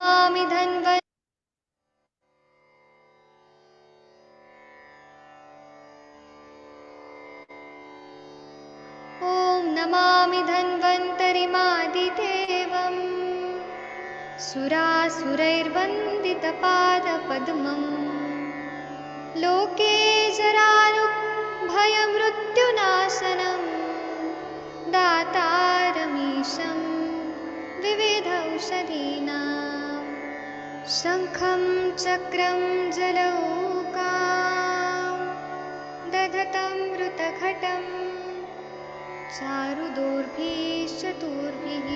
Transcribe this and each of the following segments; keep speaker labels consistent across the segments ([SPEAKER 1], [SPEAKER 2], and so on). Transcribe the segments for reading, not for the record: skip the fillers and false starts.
[SPEAKER 1] नमामि धन्वन् ॐ नमामि धन्वन्तरिमादिदेवम् सुरासुरैर्वन्दितपादपद्मम् लोके जरारुभयमृत्युनाशनं दातारमीशं विविधौषधीनां शङ्खं चक्रं जलौकां दधतं मृतघटं चारुदोर्भिश्चतुर्भिः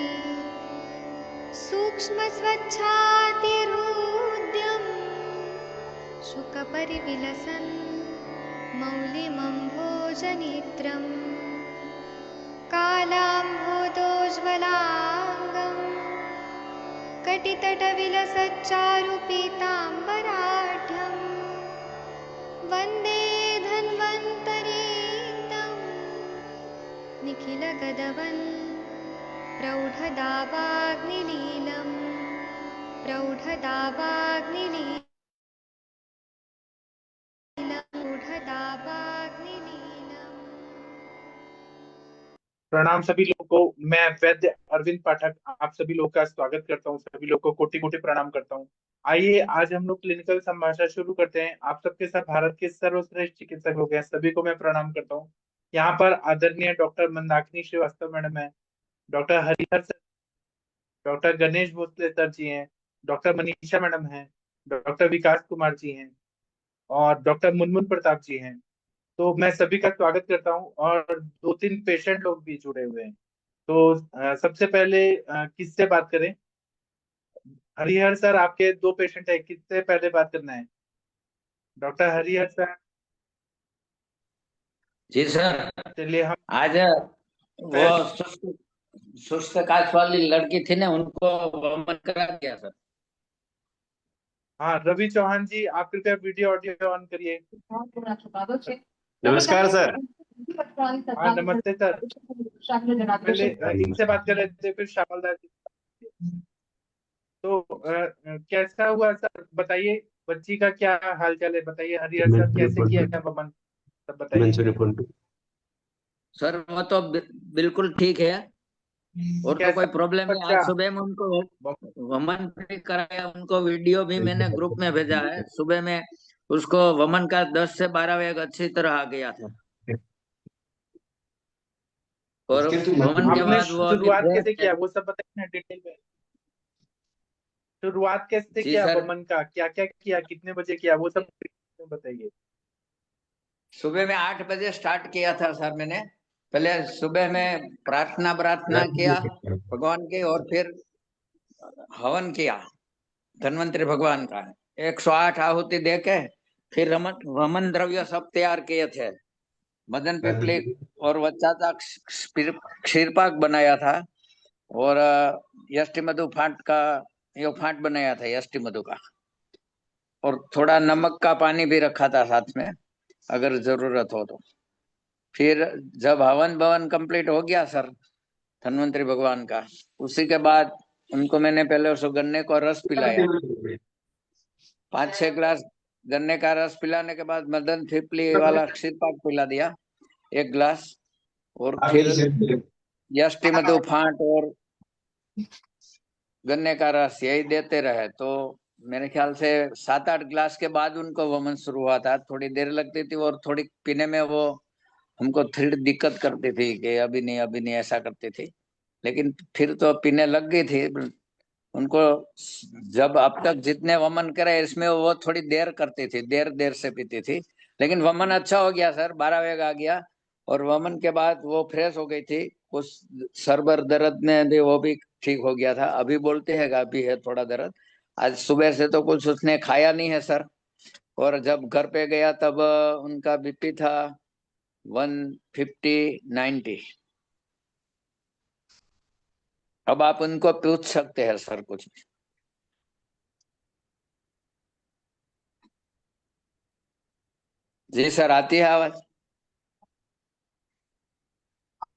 [SPEAKER 1] सूक्ष्मस्वच्छातिहृद्यं शुकपरिविलसन् मौलिमम्भोजनेत्रं कालाम्भोदोज्ज्वलाङ्गं कटितटविलसच्चारुपीताम्बराढ्यं वन्दे धन्वन्तरीतं निखिलगदवन् प्रौढदावाग्निलीलम् प्रौढदावाग्निलीलम् प्रौढदावाग्निलीलम्।
[SPEAKER 2] प्रणाम सभी लोगों को। मैं वैद्य अरविंद पाठक आप सभी लोगों का स्वागत करता हूं। सभी लोगों को कोटि कोटि प्रणाम करता हूं। आइए आज हम लोग क्लिनिकल संभाषण शुरू करते हैं। आप सबके साथ भारत के सर्वश्रेष्ठ चिकित्सक लोग हैं, सभी को मैं प्रणाम करता हूं। यहाँ पर आदरणीय डॉक्टर मंदाकिनी श्रीवास्तव मैडम है, doctor Harihar sir, doctor Ganesh Bhosle sir ji हैं, डॉक्टर मनीषा मैडम हैं, डॉक्टर विकास कुमार जी हैं और डॉक्टर मुनमुन प्रताप जी हैं। तो मैं सभी का स्वागत करता हूं और दो तीन पेशेंट लोग भी जुड़े हुए हैं। तो सबसे पहले किससे बात करें? हरिहर सर, आपके दो पेशेंट है, किससे पहले बात करना है? Doctor Harihar sir.
[SPEAKER 3] जी सर।
[SPEAKER 2] चलिए हम
[SPEAKER 3] आज वो सुस्त काश वाली लड़की थी ना, उनको वमन करा दिया सर।
[SPEAKER 2] हाँ, रवि चौहान जी, आप कृपया वीडियो ऑडियो ऑन करिए।
[SPEAKER 4] नमस्कार सर।
[SPEAKER 2] हाँ नमस्ते सर। पहले इनसे बात कर रहे थे, फिर श्यामल दास जी। तो कैसा हुआ सर, बताइए। बच्ची का क्या हाल चाल है बताइए। हरिहर सर कैसे किया क्या वमन, सब बताइए।
[SPEAKER 3] सर वो तो बिल्कुल ठीक है और तो कोई प्रॉब्लम नहीं। आज सुबह में उनको वमन भी कराया, उनको वीडियो भी मैंने ग्रुप में भेजा है। सुबह में उसको वमन का 10 से 12 वेग अच्छी तरह आ गया था और वमन के बाद वो अभी
[SPEAKER 2] शुरुआत कैसे किया वो सब बताइए ना डिटेल में। शुरुआत कैसे
[SPEAKER 3] जी
[SPEAKER 2] किया
[SPEAKER 3] सर।
[SPEAKER 2] वमन का, क्या क्या किया, कितने बजे किया, वो सब बताइए।
[SPEAKER 3] सुबह में 8 बजे स्टार्ट किया था सर मैंने। पहले सुबह में प्रार्थना किया भगवान के और फिर हवन किया धन्वंतरी भगवान का। 108 आहुति दे के फिर वमन द्रव्य सब तैयार किए थे। मदन पिपली और वच्चा का क्षीरपाक बनाया था और यष्टि मधु फांट का यो फांट बनाया था यष्टि मधु का, और थोड़ा नमक का पानी भी रखा था साथ में अगर जरूरत हो तो। फिर जब हवन भवन कंप्लीट हो गया सर धन्वंतरी भगवान का, उसी के बाद उनको मैंने पहले उस गन्ने को रस पिलाया। 5-6 ग्लास गन्ने का रस पिलाने के बाद मदन थिपली वाला क्षीरपाक पिला दिया 1 ग्लास, और फिर यष्टि मधु फांट और गन्ने का रस यही देते रहे। तो मेरे ख्याल से 7-8 ग्लास के बाद उनको वमन शुरू हुआ था। थोड़ी देर लगती थी और थोड़ी पीने में वो हमको थोड़ी दिक्कत करती थी कि अभी नहीं ऐसा करती थी, लेकिन फिर तो पीने लग गई थी उनको। जब अब तक जितने वमन करे इसमें वो थोड़ी देर करती थी, देर से पीती थी, लेकिन वमन अच्छा हो गया सर। 12 वेग आ गया और वमन के बाद वो फ्रेश हो गई थी। कुछ सरबर दर्द में भी वो भी ठीक हो गया था। अभी बोलते हैं अभी है थोड़ा दर्द। आज सुबह से तो कुछ उसने खाया नहीं है सर, और जब घर पे गया तब उनका बीपी था 150/90। अब आप उनको पूछ सकते हैं सर कुछ भी। जी सर, आती है आवाज?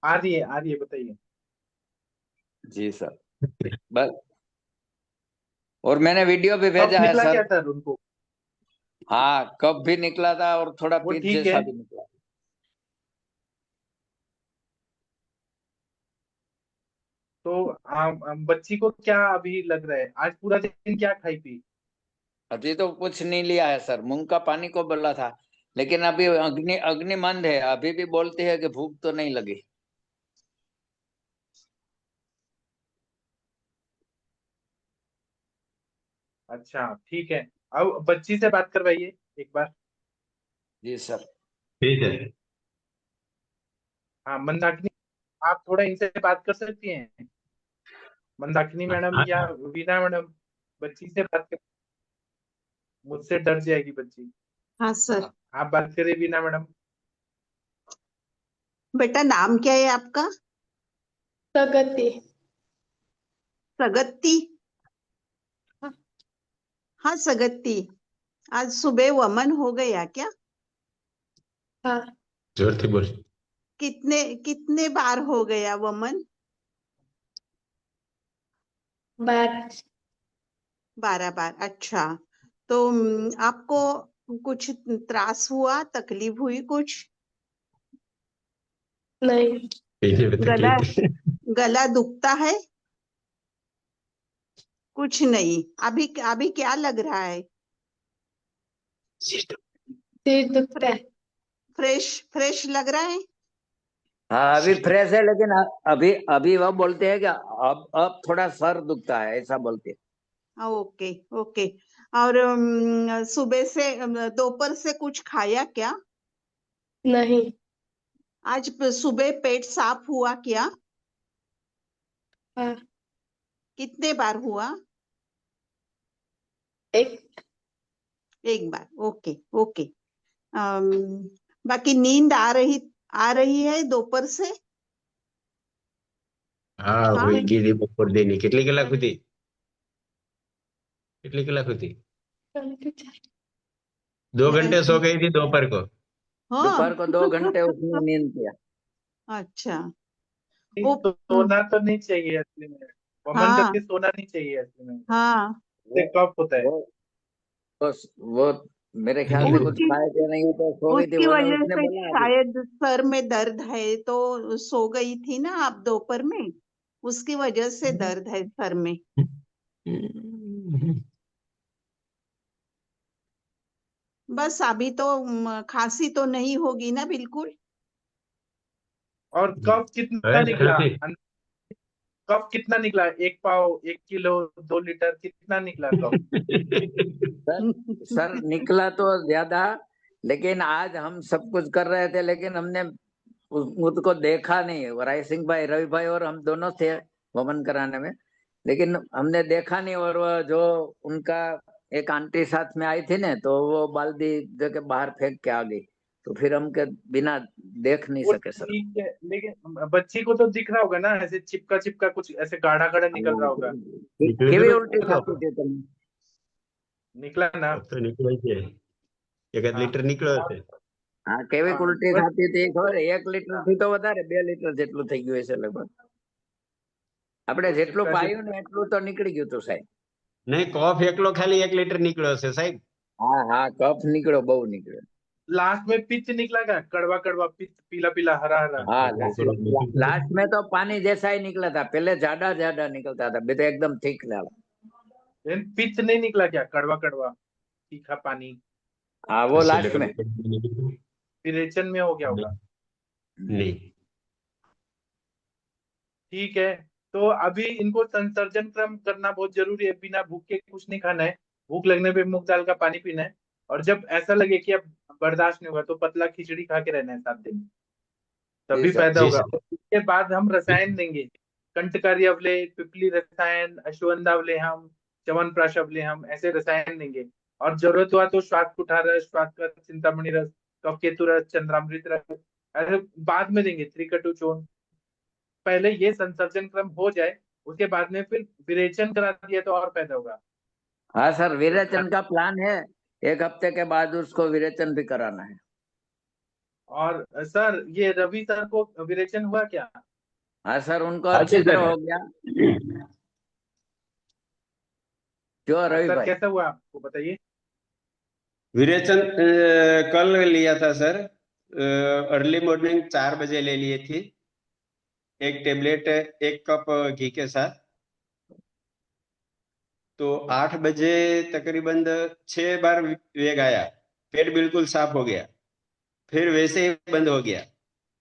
[SPEAKER 2] आ रही है, बताइए।
[SPEAKER 3] जी सर। बस और मैंने वीडियो भी
[SPEAKER 2] कब
[SPEAKER 3] भेजा है
[SPEAKER 2] निकला क्या
[SPEAKER 3] सर।
[SPEAKER 2] सर उनको?
[SPEAKER 3] हाँ, कब भी निकला था और थोड़ा
[SPEAKER 2] वो
[SPEAKER 3] पीठ
[SPEAKER 2] ठीक
[SPEAKER 3] जैसा
[SPEAKER 2] है।
[SPEAKER 3] भी निकला।
[SPEAKER 2] तो बच्ची को क्या अभी लग रहा है, आज पूरा दिन क्या खाई पी?
[SPEAKER 3] अभी तो कुछ नहीं लिया है सर, मूंग का पानी को बोला था, लेकिन अभी अग्निमंद है, अभी भी बोलती है कि भूख तो नहीं लगी।
[SPEAKER 2] अच्छा ठीक है, अब बच्ची से बात करवाइए एक बार।
[SPEAKER 3] जी सर।
[SPEAKER 4] ठीक है।
[SPEAKER 2] हाँ मंदाकिनी, आप थोड़ा इनसे बात कर सकती हैं, मंदाकिनी मैडम
[SPEAKER 4] हाँ
[SPEAKER 2] या वीना मैडम, बच्ची से बात कर, मुझसे डर जाएगी बच्ची।
[SPEAKER 5] हाँ सर।
[SPEAKER 2] आप बात करिए वीना मैडम।
[SPEAKER 5] बेटा नाम क्या है आपका?
[SPEAKER 1] प्रगति।
[SPEAKER 5] सगत्ती।
[SPEAKER 1] हाँ।
[SPEAKER 5] हाँ सगत्ती, आज सुबह वमन हो गया क्या?
[SPEAKER 1] हाँ।
[SPEAKER 4] जोर से बोल।
[SPEAKER 5] कितने कितने बार हो गया वमन?
[SPEAKER 1] 12।
[SPEAKER 5] 12 बार। अच्छा, तो आपको कुछ त्रास हुआ, तकलीफ हुई कुछ?
[SPEAKER 1] नहीं।
[SPEAKER 4] पीने में
[SPEAKER 5] गला
[SPEAKER 4] तकलीफ।
[SPEAKER 5] गला दुखता है? कुछ नहीं। अभी अभी क्या लग रहा है?
[SPEAKER 1] सिर दुखता है।
[SPEAKER 5] फ्रेश फ्रेश लग रहा है?
[SPEAKER 3] हाँ अभी फ्रेश है, लेकिन अभी अभी वह बोलते हैं कि अब थोड़ा सर दुखता है, ऐसा बोलते हैं।
[SPEAKER 5] Okay okay. और सुबह से दोपहर से कुछ खाया क्या?
[SPEAKER 1] नहीं।
[SPEAKER 5] आज सुबह पेट साफ हुआ क्या?
[SPEAKER 1] हाँ।
[SPEAKER 5] कितने बार हुआ?
[SPEAKER 1] एक।
[SPEAKER 5] एक बार। Okay okay. अम, बाकी नींद आ रही है दोपहर से?
[SPEAKER 4] હા
[SPEAKER 5] हाँ।
[SPEAKER 4] હોઈ ગઈ બપોર દેની કેટલી કલાક હતી? કેટલી કલાક હતી? 2 घंटे सो गई थी दोपहर को।
[SPEAKER 5] हाँ।
[SPEAKER 3] दोपहर को 2 घंटे उसने नींद किया।
[SPEAKER 5] अच्छा।
[SPEAKER 2] नहीं,
[SPEAKER 5] ओ,
[SPEAKER 2] तो सोना तो नहीं चाहिए असली में, वमन
[SPEAKER 5] हाँ
[SPEAKER 2] करके सोना नहीं चाहिए असली में,
[SPEAKER 5] हाँ।
[SPEAKER 2] इससे कफ होता है।
[SPEAKER 3] वो वो वो मेरे ख्याल से कुछ
[SPEAKER 5] उसकी
[SPEAKER 3] खाए थे नहीं तो सो गई थी,
[SPEAKER 5] उसकी
[SPEAKER 3] वो
[SPEAKER 5] वजह
[SPEAKER 3] उसने
[SPEAKER 5] से
[SPEAKER 3] बोला अभी।
[SPEAKER 5] शायद सर में दर्द है, तो सो गई थी ना आप दोपहर में, उसकी वजह से दर्द है सर में। बस अभी तो खांसी तो नहीं होगी ना बिल्कुल?
[SPEAKER 2] और कफ कितना
[SPEAKER 4] है
[SPEAKER 2] निकला?
[SPEAKER 4] खांसी।
[SPEAKER 2] कफ कितना निकला? 1 पाव, 1 किलो, 2 लीटर, कितना निकला कफ?
[SPEAKER 3] सर सर निकला तो ज्यादा, लेकिन आज हम सब कुछ कर रहे थे, लेकिन हमने उसको देखा नहीं। राय सिंह भाई, रवि भाई और हम दोनों थे वमन कराने में, लेकिन हमने देखा नहीं। और वो जो उनका एक आंटी साथ में आई थी ना, तो वो बाल्टी जो के बाहर फेंक के आ गई, तो फिर हम के बिना देख नहीं
[SPEAKER 2] वो
[SPEAKER 3] सके सर।
[SPEAKER 2] ठीक है, लेकिन बच्ची को तो दिख रहा होगा ना, ऐसे चिपका चिपका कुछ ऐसे गाढ़ा गाढ़ा निकल रहा होगा।
[SPEAKER 3] केवी उल्टी खाती थी तुम।
[SPEAKER 2] निकला ना?
[SPEAKER 4] કફ તો નીકળે છે, 1
[SPEAKER 2] हाँ।
[SPEAKER 4] લીટર નીકળ્યો હશે।
[SPEAKER 3] હા કેવી
[SPEAKER 2] हाँ,
[SPEAKER 3] ઉલ્ટી
[SPEAKER 2] बस
[SPEAKER 3] થતી હતી ખબર? 1 લીટર થી તો વધારે, 2 લીટર જેટલું થઈ ગયું હશે લગભગ। આપણે
[SPEAKER 2] वो
[SPEAKER 3] જેટલું
[SPEAKER 2] चिपका
[SPEAKER 3] પાયું
[SPEAKER 2] चिपका।
[SPEAKER 3] ને એટલું તો નીકળી ગયું હતું સાહેબ।
[SPEAKER 4] નહીં કોફ એકલો ખાલી 1 લીટર નીકળ્યો હશે સાહેબ।
[SPEAKER 3] હા હા કફ નીકળ્યો, બહુ નીકળ્યો।
[SPEAKER 2] लास्ट में पिच निकला क्या? कड़वा कड़वा पिच, पीला पीला हरा हरा।
[SPEAKER 3] हाँ
[SPEAKER 4] એકલો નીકળ્યો।
[SPEAKER 3] लास्ट में तो पानी जैसा ही निकला था, पहले ज्यादा ज्यादा निकलता था, अभी तो एकदम ठीक लगा।
[SPEAKER 2] लेकिन पिच नहीं निकला क्या? कड़वा कड़वा तीखा पानी
[SPEAKER 3] हाँ वो
[SPEAKER 4] હશે
[SPEAKER 3] लास्ट
[SPEAKER 4] એટલે
[SPEAKER 3] में।
[SPEAKER 4] કદાચ
[SPEAKER 2] विरेचन में हो गया होगा।
[SPEAKER 4] नहीं।
[SPEAKER 2] ठीक है, तो अभी इनको संसर्जन क्रम करना बहुत जरूरी है। बिना भूख के कुछ नहीं खाना है, भूख लगने पे मूंग दाल का पानी पीना है, और जब ऐसा लगे कि अब बर्दाश्त नहीं होगा तो पतला खिचड़ी खा के रहना है 7 दिन,
[SPEAKER 3] जी
[SPEAKER 2] तभी
[SPEAKER 3] सर।
[SPEAKER 2] फायदा
[SPEAKER 4] जी
[SPEAKER 2] होगा।
[SPEAKER 4] सर।
[SPEAKER 2] उसके बाद हम रसायन देंगे, कंटकारी अवले, पिपली रसायन, अश्वगंधा अवले, हम च्यवनप्राश अवले, हम ऐसे रसायन देंगे। और जरूरत हुआ तो श्वास कुठार रस, श्वास का चिंतामणि रस, कफकेतु रस, चंद्रामृत रस, ऐसे बाद में देंगे, त्रिकटु चूर्ण। पहले ये संसर्जन क्रम हो जाए, उसके बाद में फिर विरेचन करा दिया तो और फायदा होगा।
[SPEAKER 3] हाँ सर विरेचन का प्लान है, 1 हफ्ते के बाद उसको विरेचन भी कराना है।
[SPEAKER 2] और सर ये रवि सर को विरेचन हुआ क्या?
[SPEAKER 3] हाँ सर उनको
[SPEAKER 4] हाँ जी
[SPEAKER 3] अच्छी तरह
[SPEAKER 4] सर।
[SPEAKER 3] हो गया। क्यों रवि
[SPEAKER 2] सर
[SPEAKER 3] भाई?
[SPEAKER 2] कैसा हुआ आपको बताइए।
[SPEAKER 4] विरेचन कल लिया था सर, अर्ली मॉर्निंग 4 बजे ले लिए थी, एक टेबलेट 1 कप घी के साथ। तो 8 बजे तकरीबन 6 बार वेग आया, पेट बिल्कुल साफ हो गया, फिर वैसे ही बंद हो गया,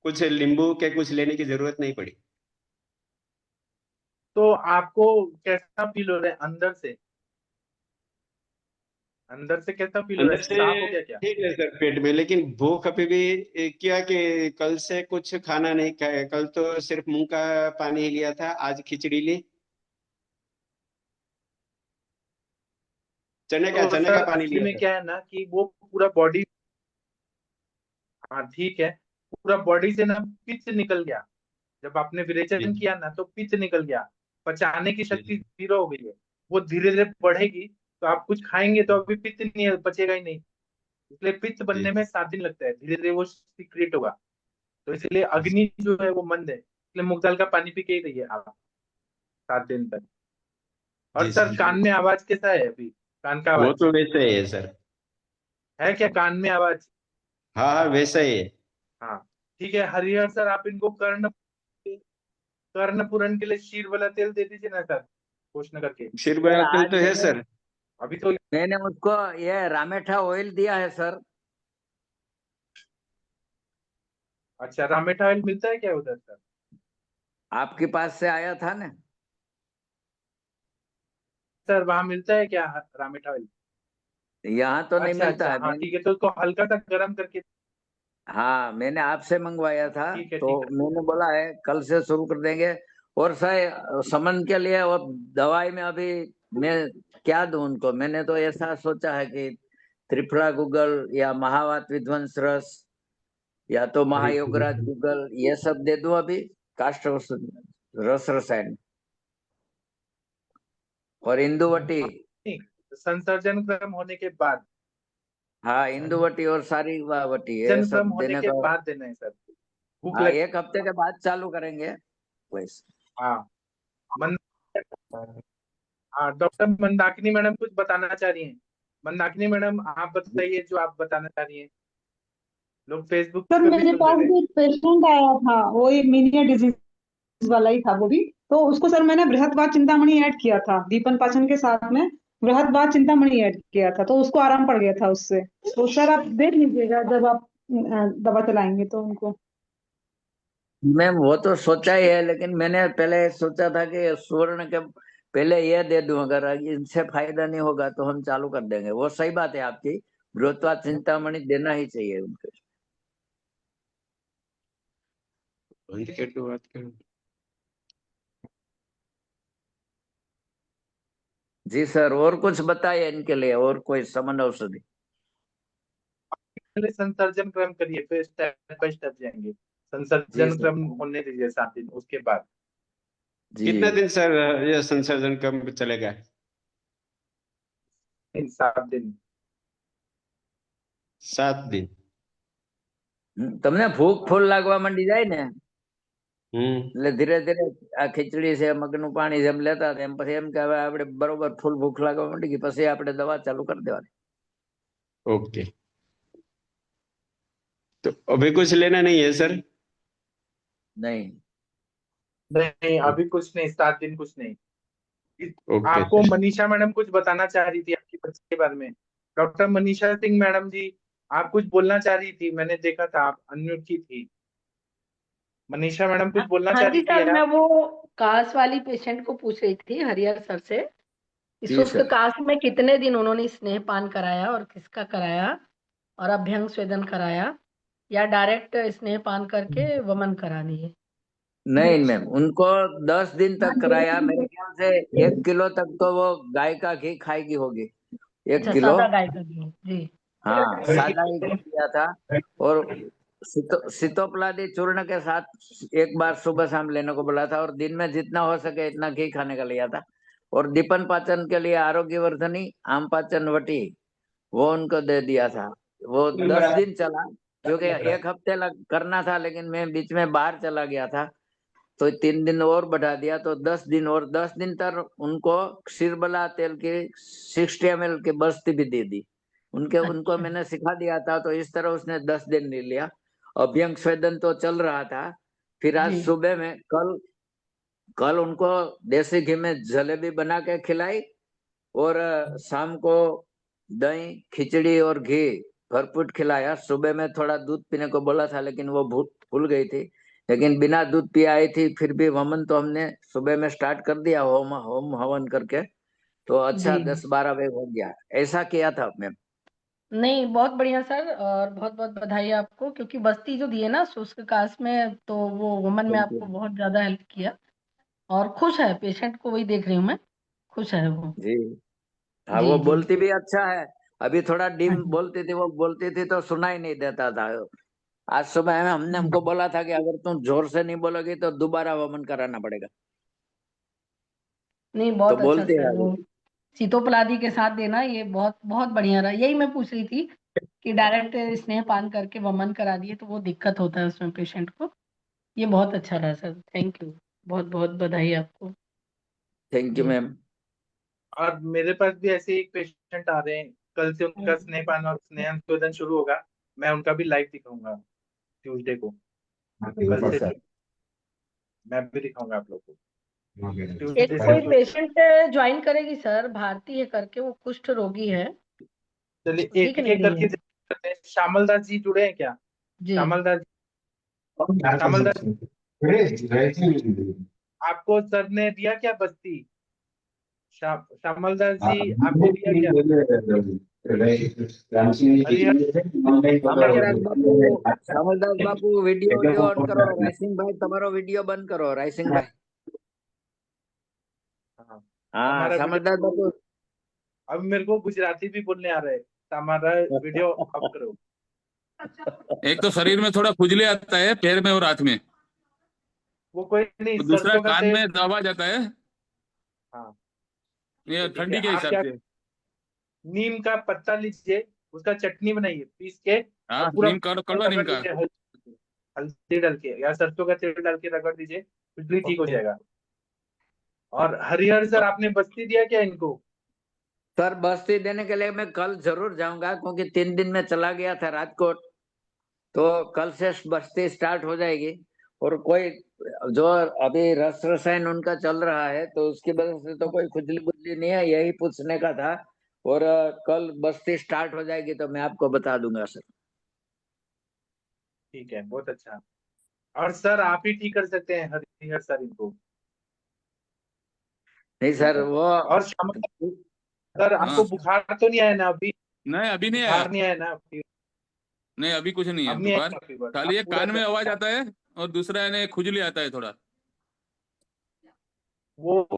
[SPEAKER 4] कुछ नींबू के कुछ लेने की जरूरत नहीं पड़ी।
[SPEAKER 2] तो आपको कैसा फील हो रहा है अंदर से? अंदर से कैसा फील हो रहा
[SPEAKER 4] अंदर
[SPEAKER 2] है,
[SPEAKER 4] से
[SPEAKER 2] साफ हो गया क्या?
[SPEAKER 4] ठीक है सर पेट में, लेकिन भूख अभी भी क्या कि कल से कुछ खाना नहीं खाया, कल तो सिर्फ मुंह का पानी ही लिया था, आज खिचड़ी ली,
[SPEAKER 2] तो
[SPEAKER 4] चने
[SPEAKER 2] सर
[SPEAKER 4] का पानी
[SPEAKER 2] असली
[SPEAKER 4] लिया
[SPEAKER 2] में
[SPEAKER 4] था।
[SPEAKER 2] क्या है ना कि वो पूरा बॉडी, हाँ ठीक है, पूरा बॉडी से ना पित्त निकल गया। जब आपने
[SPEAKER 4] जी
[SPEAKER 2] विरेचन किया ना तो पित्त निकल गया, पचाने की
[SPEAKER 4] जी
[SPEAKER 2] शक्ति जीरो हो गई है। वो धीरे धीरे बढ़ेगी, तो आप कुछ खाएंगे तो अभी पित्त नहीं पचेगा ही नहीं। इसलिए पित्त
[SPEAKER 4] जी
[SPEAKER 2] बनने में 7 दिन लगता है, धीरे धीरे वो सीक्रेट होगा। तो इसलिए अग्नि जो है वो मंद है, इसलिए मूंग दाल का पानी पी के ही रहिए आप 7 दिन तक। और
[SPEAKER 4] जी
[SPEAKER 2] सर
[SPEAKER 4] सर,
[SPEAKER 2] कान में आवाज कैसा है अभी? कान का
[SPEAKER 4] वो
[SPEAKER 2] आवाज
[SPEAKER 4] तो वैसे ही है सर।
[SPEAKER 2] है क्या? कान में आवाज?
[SPEAKER 4] हाँ हाँ वैसा ही है।
[SPEAKER 2] हाँ ठीक है। हरिहर सर आप इनको कर्ण कर्ण पूरण के लिए शीर वाला तेल दे दीजिए ना सर, घोषणा करके।
[SPEAKER 4] सिर
[SPEAKER 3] सर
[SPEAKER 4] बड़ा तिल
[SPEAKER 3] आज
[SPEAKER 4] तो है
[SPEAKER 3] मैंने
[SPEAKER 4] सर।
[SPEAKER 2] अभी तो
[SPEAKER 3] मैंने उसको ये रामेठा ऑयल दिया है सर।
[SPEAKER 2] अच्छा, रामेटा ऑयल मिलता है क्या उधर सर?
[SPEAKER 3] आपके पास से आया था ना?
[SPEAKER 2] सर वहां मिलता है क्या रामेटा ऑयल?
[SPEAKER 3] यहाँ तो नहीं
[SPEAKER 2] अच्छा
[SPEAKER 3] मिलता
[SPEAKER 2] अच्छा,
[SPEAKER 3] है।
[SPEAKER 2] हाँ ठीक है, तो उसको हल्का सा गर्म करके।
[SPEAKER 3] हाँ, मैंने आपसे मंगवाया था,
[SPEAKER 2] ठीक है
[SPEAKER 3] तो
[SPEAKER 2] ठीक है।
[SPEAKER 3] मैंने बोला है कल से शुरू कर देंगे। और सर समन के लिए और दवाई में अभी मैं क्या दूं उनको? मैंने तो ऐसा सोचा है कि त्रिफला गूगल या महावात विध्वंस रस या तो महायोगराज गूगल ये सब दे दूं अभी, काष्ठ रस रसायन और इंदुवटी।
[SPEAKER 2] नहीं, संसर्जन क्रम होने के बाद,
[SPEAKER 3] हाँ, इंदुवटी और सारी वटी ये
[SPEAKER 2] जन क्रम
[SPEAKER 3] सब
[SPEAKER 2] होने
[SPEAKER 3] देने
[SPEAKER 2] के
[SPEAKER 3] का।
[SPEAKER 2] बाद देना है सर। भूख
[SPEAKER 3] हाँ,
[SPEAKER 2] लग,
[SPEAKER 3] 1 हफ्ते के बाद चालू करेंगे वैसे।
[SPEAKER 2] हाँ मन, हाँ डॉक्टर मंदाकिनी मैडम कुछ बताना चाह रही हैं। मंदाकिनी मैडम आप बताइए जो आप बताना चाह रही हैं, लोग फेसबुक
[SPEAKER 6] सर
[SPEAKER 2] पे भी
[SPEAKER 6] मेरे
[SPEAKER 2] सुन ले
[SPEAKER 6] पास
[SPEAKER 2] रहे हैं।
[SPEAKER 6] भी एक पेशेंट आया था, वो एक मीनिया डिजीज वाला ही था वो भी। तो उसको सर मैंने बृहत्वाद चिंतामणि ऐड किया था, दीपन पाचन के साथ में बृहत्वाद चिंतामणि ऐड किया था, तो उसको आराम पड़ गया था उससे। तो सर आप देख लीजिएगा जब आप दवा चलाएंगे तो उनको।
[SPEAKER 3] मैम वो तो सोचा ही है, लेकिन मैंने पहले सोचा था कि सुवर्ण के पहले ये दे दूं, अगर इनसे फायदा नहीं होगा तो हम चालू कर देंगे। वो सही बात है आपकी, बृहत्वाद चिंतामणि देना ही चाहिए उनको।
[SPEAKER 4] बंद कर दो बात करो।
[SPEAKER 3] जी सर, और कुछ बताइए इनके लिए, और कोई समन औषधि?
[SPEAKER 2] पहले संसर्जन क्रम करिए, फिर स्टेप बाय स्टेप जाएंगे।
[SPEAKER 3] जी
[SPEAKER 2] संसर्जन
[SPEAKER 3] सर।
[SPEAKER 2] क्रम होने दीजिए 7 दिन, उसके बाद
[SPEAKER 3] जी।
[SPEAKER 4] कितना दिन सर ये संशोधन कम चलेगा?
[SPEAKER 2] 7 दिन।
[SPEAKER 4] 7 दिन?
[SPEAKER 3] તમને ભૂખ
[SPEAKER 2] हाँ
[SPEAKER 3] ફૂલ લાગવા માંડી જાય ને,
[SPEAKER 4] हम्म।
[SPEAKER 3] એટલે ધીરે ધીરે આ ખીચડી છે, મગનું પાણી જેમ લેતા હતા, એમ પછી એમ કે હવે આપણે બરોબર ફૂલ ભૂખ લાગવા માંડી ગઈ, પછી આપણે દવા ચાલુ કરી દેવાની।
[SPEAKER 4] ओके, तो अभी कुछ लेना नहीं है सर?
[SPEAKER 3] नहीं।
[SPEAKER 2] नहीं अभी कुछ नहीं, 7 दिन कुछ नहीं।
[SPEAKER 4] ओके
[SPEAKER 2] आपको
[SPEAKER 4] सर।
[SPEAKER 2] मनीषा मैडम कुछ बताना चाह रही थी आपकी बच्ची के बारे में। डॉक्टर मनीषा सिंह मैडम जी, आप कुछ बोलना चाह रही थी, मैंने देखा था आप अनम्यूट की थी। मनीषा मैडम कुछ बोलना
[SPEAKER 1] हाँ
[SPEAKER 2] चाह
[SPEAKER 1] जी
[SPEAKER 2] रही थी
[SPEAKER 1] सर, मैं
[SPEAKER 2] आप?
[SPEAKER 1] वो कास वाली पेशेंट को पूछ रही थी हरिहर सर से कि
[SPEAKER 3] जी
[SPEAKER 1] शुष्क
[SPEAKER 3] सर।
[SPEAKER 1] कास में कितने दिन उन्होंने स्नेहपान कराया और किसका कराया, और अभ्यंग स्वेदन कराया, या डायरेक्ट स्नेहपान करके वमन करानी है।
[SPEAKER 3] नहीं मैम, उनको 10 दिन तक कराया, मेरे ख्याल से 1 किलो तक तो वो गाय का घी खाएगी होगी, 1
[SPEAKER 1] अच्छा,
[SPEAKER 3] किलो।
[SPEAKER 1] सादा गाय का घी जी।
[SPEAKER 3] हाँ, सादा ही घी दिया था। और सितोपलादी चूर्ण के साथ एक बार सुबह शाम लेने को बोला था, और दिन में जितना हो सके इतना घी खाने का लिया था। और दीपन पाचन के लिए आरोग्य वर्धनी आम पाचन वटी वो उनको दे दिया था। वो 10 दिन चला, क्योंकि 1 हफ्ते लग करना था, लेकिन मैं बीच में बाहर चला गया था, तो 3 दिन और बढ़ा दिया, तो 10 दिन, और 10 दिन तक उनको क्षीरबला तेल की 60 ml की बस्ती भी दे दी। उनको
[SPEAKER 1] अच्छा
[SPEAKER 3] मैंने सिखा दिया था, तो इस तरह उसने 10 दिन ले लिया। अभ्यंग स्वेदन तो चल रहा था। फिर आज
[SPEAKER 1] जी
[SPEAKER 3] सुबह में कल उनको देसी घी में जलेबी बना के खिलाई, और शाम को दही, खिचड़ी और घी भरपूर खिलाया। सुबह में थोड़ा दूध पीने को बोला था, लेकिन वो भूल गई थी, लेकिन बिना दूध पिए आई थी। फिर भी वमन तो हमने सुबह में स्टार्ट कर दिया, होम हवन करके, तो अच्छा
[SPEAKER 1] जी
[SPEAKER 3] 10-12 बजे हो गया। ऐसा किया था मैम।
[SPEAKER 1] नहीं, बहुत बढ़िया सर, और बहुत बहुत बधाई आपको, क्योंकि बस्ती जो दी है ना शुष्क काश में, तो वो वमन में
[SPEAKER 3] थैंक यू
[SPEAKER 1] आपको बहुत ज्यादा हेल्प किया। और खुश है पेशेंट को, वही देख रही हूँ मैं, खुश है वो।
[SPEAKER 3] जी। हाँ,
[SPEAKER 1] जी
[SPEAKER 3] वो
[SPEAKER 1] जी
[SPEAKER 3] बोलती भी अच्छा है। अभी थोड़ा
[SPEAKER 1] हाँ
[SPEAKER 3] डिम
[SPEAKER 1] जी
[SPEAKER 3] बोलती थी तो सुना ही नहीं देता था। आज सुबह में हमने हमको बोला था कि अगर तुम जोर से नहीं बोलोगी तो दोबारा वमन कराना पड़ेगा।
[SPEAKER 1] नहीं,
[SPEAKER 3] तो
[SPEAKER 1] बहुत अच्छा
[SPEAKER 3] बोलते हैं
[SPEAKER 1] सर,
[SPEAKER 3] अभी।
[SPEAKER 1] वो सीतोपलादी के साथ देना ये बहुत बहुत बढ़िया रहा। यही मैं पूछ रही थी कि डायरेक्ट स्नेह पान करके वमन करा दिए तो वो दिक्कत होता है उसमें पेशेंट को। ये बहुत अच्छा रहा सर, थैंक यू, बहुत बहुत बधाई आपको।
[SPEAKER 3] Thank you
[SPEAKER 1] ji
[SPEAKER 3] ma'am.
[SPEAKER 2] और मेरे पास भी ऐसे एक पेशेंट आ रहे हैं, कल से उनका स्नेहपान और स्नेहांशोधन शुरू होगा। मैं उनका भी लाइव दिखाऊंगा ट्यूसडे को। कल से मैं भी दिखाऊंगा आप लोग को,
[SPEAKER 1] एक
[SPEAKER 2] ट्यूसडे से
[SPEAKER 1] कोई
[SPEAKER 2] शुरू।
[SPEAKER 1] पेशेंट ज्वाइन करेगी सर, भारती है करके, वो कुष्ठ रोगी है,
[SPEAKER 2] चलिए
[SPEAKER 1] दिख
[SPEAKER 2] एक
[SPEAKER 1] नहीं
[SPEAKER 2] एक
[SPEAKER 1] रही
[SPEAKER 2] करके
[SPEAKER 1] है।
[SPEAKER 2] करते हैं। श्यामल दास जी जुड़े हैं क्या?
[SPEAKER 1] जी
[SPEAKER 2] श्यामल दास, श्यामल दास, आपको सर ने दिया क्या बस्ती? श्यामल दास जी, आपको दिया क्या? हरिहर दिया क्या?
[SPEAKER 3] श्यामलदास बापू वीडियो ऑन करो। रायसिंह भाई तुम्हारो वीडियो बंद करो, रायसिंह भाई।
[SPEAKER 2] हाँ,
[SPEAKER 3] हाँ,
[SPEAKER 2] हमारा वीडियो।
[SPEAKER 3] श्यामलदास बापू।
[SPEAKER 2] अब मेरे को गुजराती भी बोलने आ रहा है। हमारा वीडियो ऑफ करो।
[SPEAKER 7] एक तो शरीर में थोड़ा खुजली आता है, पैर में और हाथ में,
[SPEAKER 2] वो कोई नहीं,
[SPEAKER 7] और दूसरा
[SPEAKER 2] सरसों का
[SPEAKER 7] कान
[SPEAKER 2] तेल।
[SPEAKER 7] में दबा जाता है।
[SPEAKER 2] हाँ
[SPEAKER 7] ये
[SPEAKER 2] ठीक है,
[SPEAKER 7] ठंडी के
[SPEAKER 2] आप
[SPEAKER 7] हिसाब
[SPEAKER 2] क्या,
[SPEAKER 7] से।
[SPEAKER 2] नीम का पत्ता लीजिए, उसका चटनी बनाइए पीस के, और
[SPEAKER 7] हाँ,
[SPEAKER 2] पूरा
[SPEAKER 7] कड़वा नीम
[SPEAKER 2] रगड़
[SPEAKER 7] का।
[SPEAKER 2] दीजिए, हल्दी डाल के या सरसों का तेल डाल के रगड़ दीजिए, खुजली ठीक हो जाएगा। और हरिहर सर, आपने बस्ती दिया क्या इनको?
[SPEAKER 3] सर बस्ती देने के लिए मैं कल जरूर जाऊंगा, क्योंकि 3 दिन में चला गया था राजकोट, तो कल से बस्ती स्टार्ट हो जाएगी। और कोई जो अभी रस रसायन उनका चल रहा है, तो उसकी वजह से तो कोई खुजली बुजली नहीं है, यही पूछने का था। और कल बस्ती स्टार्ट हो जाएगी तो मैं आपको बता दूंगा सर।
[SPEAKER 2] ठीक है, बहुत अच्छा। और सर आप ही ठीक कर सकते हैं हरिहर सर इनको।
[SPEAKER 3] नहीं सर, वो
[SPEAKER 2] और श्यामल सर, आपको
[SPEAKER 7] हाँ,
[SPEAKER 2] बुखार तो नहीं आया ना अभी?
[SPEAKER 7] नहीं अभी नहीं आया।
[SPEAKER 2] बुखार नहीं आया ना अभी?
[SPEAKER 7] नहीं, अभी कुछ नहीं है
[SPEAKER 2] अब नहीं
[SPEAKER 7] बुखार।
[SPEAKER 2] आएगा फीवर,
[SPEAKER 7] खाली
[SPEAKER 2] आप
[SPEAKER 7] एक
[SPEAKER 2] पूरा
[SPEAKER 7] कान में आवाज आता है, और दूसरा है खुजली आता है थोड़ा।
[SPEAKER 2] वो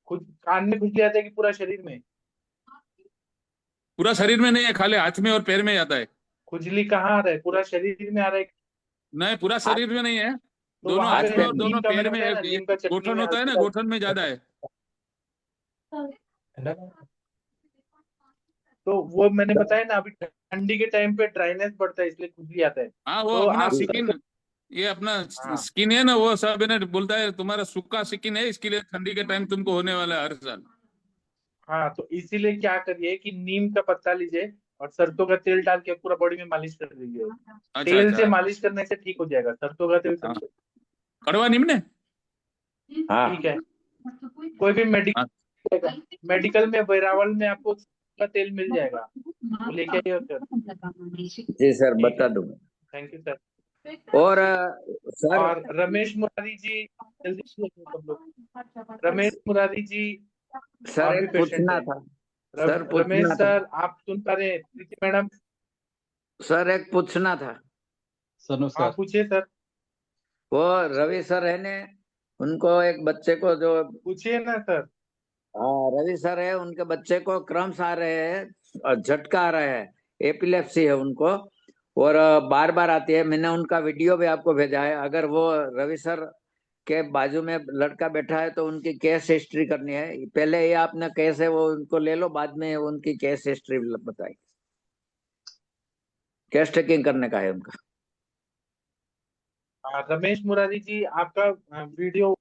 [SPEAKER 2] खुद कान में खुजली आता है कि पूरा शरीर में?
[SPEAKER 7] पूरा शरीर में नहीं है, खाली हाथ में और पैर में आता है।
[SPEAKER 2] खुजली कहाँ आ रहा है, पूरा शरीर में आ रहा है?
[SPEAKER 7] नहीं, पूरा
[SPEAKER 3] हाथ
[SPEAKER 7] शरीर में नहीं है,
[SPEAKER 2] तो
[SPEAKER 7] दोनों
[SPEAKER 2] वहां
[SPEAKER 7] हाथ
[SPEAKER 3] हाथ
[SPEAKER 2] पे
[SPEAKER 7] में
[SPEAKER 3] पैर
[SPEAKER 7] और
[SPEAKER 3] में।
[SPEAKER 2] नीम
[SPEAKER 7] दोनों
[SPEAKER 2] का,
[SPEAKER 7] पैर
[SPEAKER 2] मैंने
[SPEAKER 7] में
[SPEAKER 2] बताया
[SPEAKER 7] है।
[SPEAKER 2] ना,
[SPEAKER 7] ये
[SPEAKER 2] नीम का चटनी
[SPEAKER 7] गोठन
[SPEAKER 2] में
[SPEAKER 7] होता है
[SPEAKER 2] हल्दी
[SPEAKER 7] ना,
[SPEAKER 2] डाल
[SPEAKER 7] गोठन में ज्यादा है।
[SPEAKER 2] तो वो मैंने बताया ना, अभी ठंडी के टाइम पे ड्राइनेस बढ़ता है, इसलिए खुजली आता है।
[SPEAKER 7] हाँ, वो
[SPEAKER 2] तो
[SPEAKER 7] अपना
[SPEAKER 2] आप
[SPEAKER 7] स्किन,
[SPEAKER 2] सरसों,
[SPEAKER 7] ये अपना
[SPEAKER 2] हाँ
[SPEAKER 7] स्किन है ना, वो सब है ना, बोलता है तुम्हारा सूखा स्किन है, इसके लिए ठंडी के टाइम तुमको होने वाला है हर साल।
[SPEAKER 2] हाँ, तो इसीलिए क्या करिए कि नीम का पत्ता लीजिए और सरसों का तेल डाल के पूरा बॉडी में मालिश कर दीजिए।
[SPEAKER 7] अच्छा
[SPEAKER 2] तेल
[SPEAKER 7] अच्छा।
[SPEAKER 2] से मालिश करने से ठीक हो जाएगा, सरसों का तेल से
[SPEAKER 7] हाँ,
[SPEAKER 2] नहीं।
[SPEAKER 7] कड़वा नीम ने।
[SPEAKER 3] हाँ
[SPEAKER 2] ठीक है, कोई भी
[SPEAKER 7] हाँ,
[SPEAKER 2] मेडिकल मेडिकल में वेरावल में आपको का तेल मिल जाएगा, वो लेके आइए सर।
[SPEAKER 3] जी सर,
[SPEAKER 2] ठीक
[SPEAKER 3] बता
[SPEAKER 2] है,
[SPEAKER 3] दूंगा।
[SPEAKER 2] Thank you sir.
[SPEAKER 3] और सर,
[SPEAKER 2] और रमेश मुरारी जी, जल्दी से सब लोग, रमेश मुरारी जी
[SPEAKER 3] सर
[SPEAKER 2] और भी
[SPEAKER 3] एक
[SPEAKER 2] पेशेंट
[SPEAKER 3] पूछना
[SPEAKER 2] हैं।
[SPEAKER 3] था। सर
[SPEAKER 2] रमेश
[SPEAKER 3] पूछना था।
[SPEAKER 2] सर, आप सुन पा रहे हैं? प्रीति मैडम,
[SPEAKER 3] सर एक पूछना था।
[SPEAKER 8] सर
[SPEAKER 2] हाँ
[SPEAKER 8] नमस्कार।
[SPEAKER 2] पूछिए सर,
[SPEAKER 3] वो रवि सर है ने, उनको एक बच्चे को जो,
[SPEAKER 2] पूछिए ना सर।
[SPEAKER 3] हाँ रवि सर है, उनके बच्चे को क्रम्स आ रहे हैं और झटका आ रहा है, एपिलेप्सी है उनको, और बार बार आती है। मैंने उनका वीडियो भी आपको भेजा है। अगर वो रवि सर के बाजू में लड़का बैठा है तो उनकी केस हिस्ट्री करनी है। पहले ये आपने केस है वो उनको ले लो, बाद में उनकी केस हिस्ट्री बताई। केस टेकिंग करने का है उनका।
[SPEAKER 2] रमेश मुरारी जी आपका वीडियो,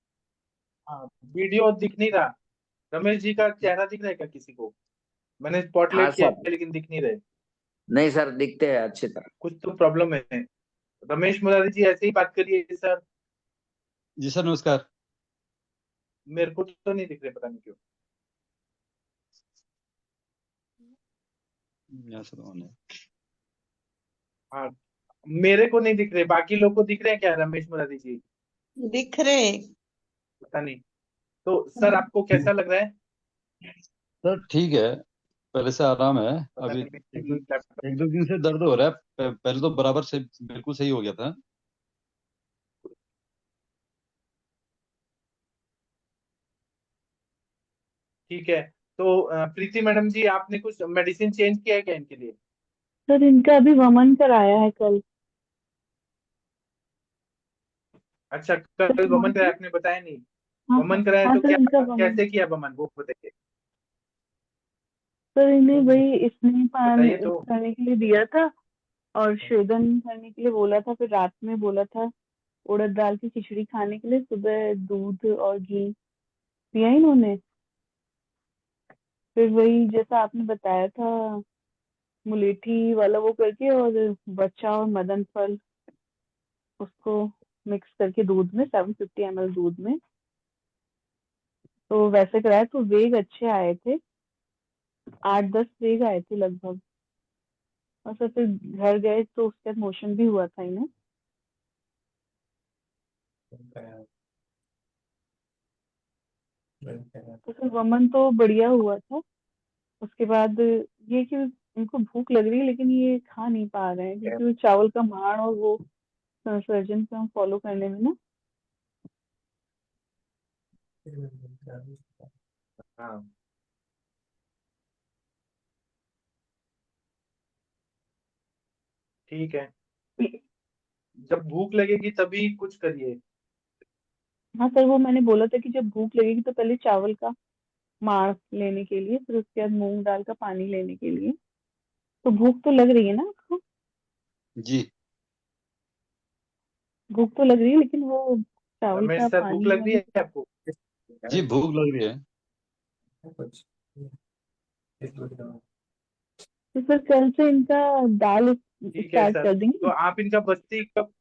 [SPEAKER 2] हाँ, वीडियो दिख नहीं रहा। रमेश जी का चेहरा दिख रहा है क्या किसी को? मैंने
[SPEAKER 3] हाँ
[SPEAKER 2] स्पॉटलाइट किया
[SPEAKER 3] सर,
[SPEAKER 2] है लेकिन दिख नहीं रहे।
[SPEAKER 3] नहीं सर, दिखते हैं अच्छी तरह।
[SPEAKER 2] कुछ तो प्रॉब्लम है। रमेश मुरारी जी ऐसे ही बात करिए सर।
[SPEAKER 8] जी सर, नमस्कार।
[SPEAKER 2] मेरे को तो नहीं दिख रहे, पता नहीं क्यों।
[SPEAKER 8] यहाँ से तो on है।
[SPEAKER 2] हाँ, मेरे को नहीं दिख रहे, बाकी लोग को दिख रहे हैं क्या रमेश मुरारी जी?
[SPEAKER 5] दिख रहे।
[SPEAKER 2] पता नहीं। तो सर आपको कैसा लग रहा है?
[SPEAKER 8] सर ठीक है, पहले से आराम है।
[SPEAKER 2] पता
[SPEAKER 8] अभी
[SPEAKER 2] नहीं।
[SPEAKER 8] एक दो दिन से दर्द हो रहा है। पहले तो बराबर से बिल्कुल सही हो गया था।
[SPEAKER 2] ठीक है। तो प्रीति मैडम जी, आपने कुछ मेडिसिन चेंज किया है क्या इनके लिए?
[SPEAKER 9] सर इनका अभी वमन कराया है कल।
[SPEAKER 2] अच्छा,
[SPEAKER 9] सर
[SPEAKER 2] कल वमन कराया,
[SPEAKER 9] वमन,
[SPEAKER 2] आपने बताया नहीं।
[SPEAKER 9] हाँ हाँ
[SPEAKER 2] वमन कराया
[SPEAKER 9] हाँ
[SPEAKER 2] तो
[SPEAKER 9] सर,
[SPEAKER 2] क्या,
[SPEAKER 9] इनका वमन।
[SPEAKER 2] कैसे किया वमन वो बताइए।
[SPEAKER 9] सर इन्हें वही स्नेह पान
[SPEAKER 2] बताइए तो।
[SPEAKER 9] करने के लिए दिया था और शोधन करने के लिए बोला था, फिर रात में बोला था उड़द दाल की खिचड़ी खाने के लिए, सुबह दूध और घी पिया इन्होंने। फिर वही जैसा आपने बताया था, मुलेठी वाला वो करके, और बच्चा और मदन फल उसको मिक्स करके दूध में 750 ml दूध में, तो वैसे कराया तो वेग अच्छे आए थे, 8-10 वेग आए थे लगभग। और सर फिर घर गए तो उसके बाद मोशन भी हुआ था इन्हें। तो सर वमन तो बढ़िया हुआ था। उसके बाद ये कि उनको भूख लग रही है लेकिन ये खा नहीं पा रहे हैं, क्योंकि वो चावल का माण और वो सर्जन का फॉलो करने में ना।
[SPEAKER 2] हाँ, ठीक है। जब भूख लगेगी तभी कुछ करिए।
[SPEAKER 9] हाँ सर, वो मैंने बोला था कि जब भूख लगेगी तो पहले चावल का माड़ लेने के लिए, फिर उसके बाद मूंग दाल का पानी लेने के लिए। तो भूख तो लग रही है ना आपको?
[SPEAKER 8] जी
[SPEAKER 9] भूख तो लग रही है, लेकिन वो चावल
[SPEAKER 2] रमेश
[SPEAKER 9] का
[SPEAKER 2] सर, भूख
[SPEAKER 9] पानी
[SPEAKER 2] लग रही
[SPEAKER 9] वानी।
[SPEAKER 2] है आपको?
[SPEAKER 8] जी, भूख लग रही है।
[SPEAKER 9] तो सर कल से इनका दाल
[SPEAKER 2] ठीक है
[SPEAKER 9] स्टार्ट
[SPEAKER 2] सर।
[SPEAKER 9] कर
[SPEAKER 2] तो
[SPEAKER 9] देंगे।
[SPEAKER 2] आप इनका बस्ती कब,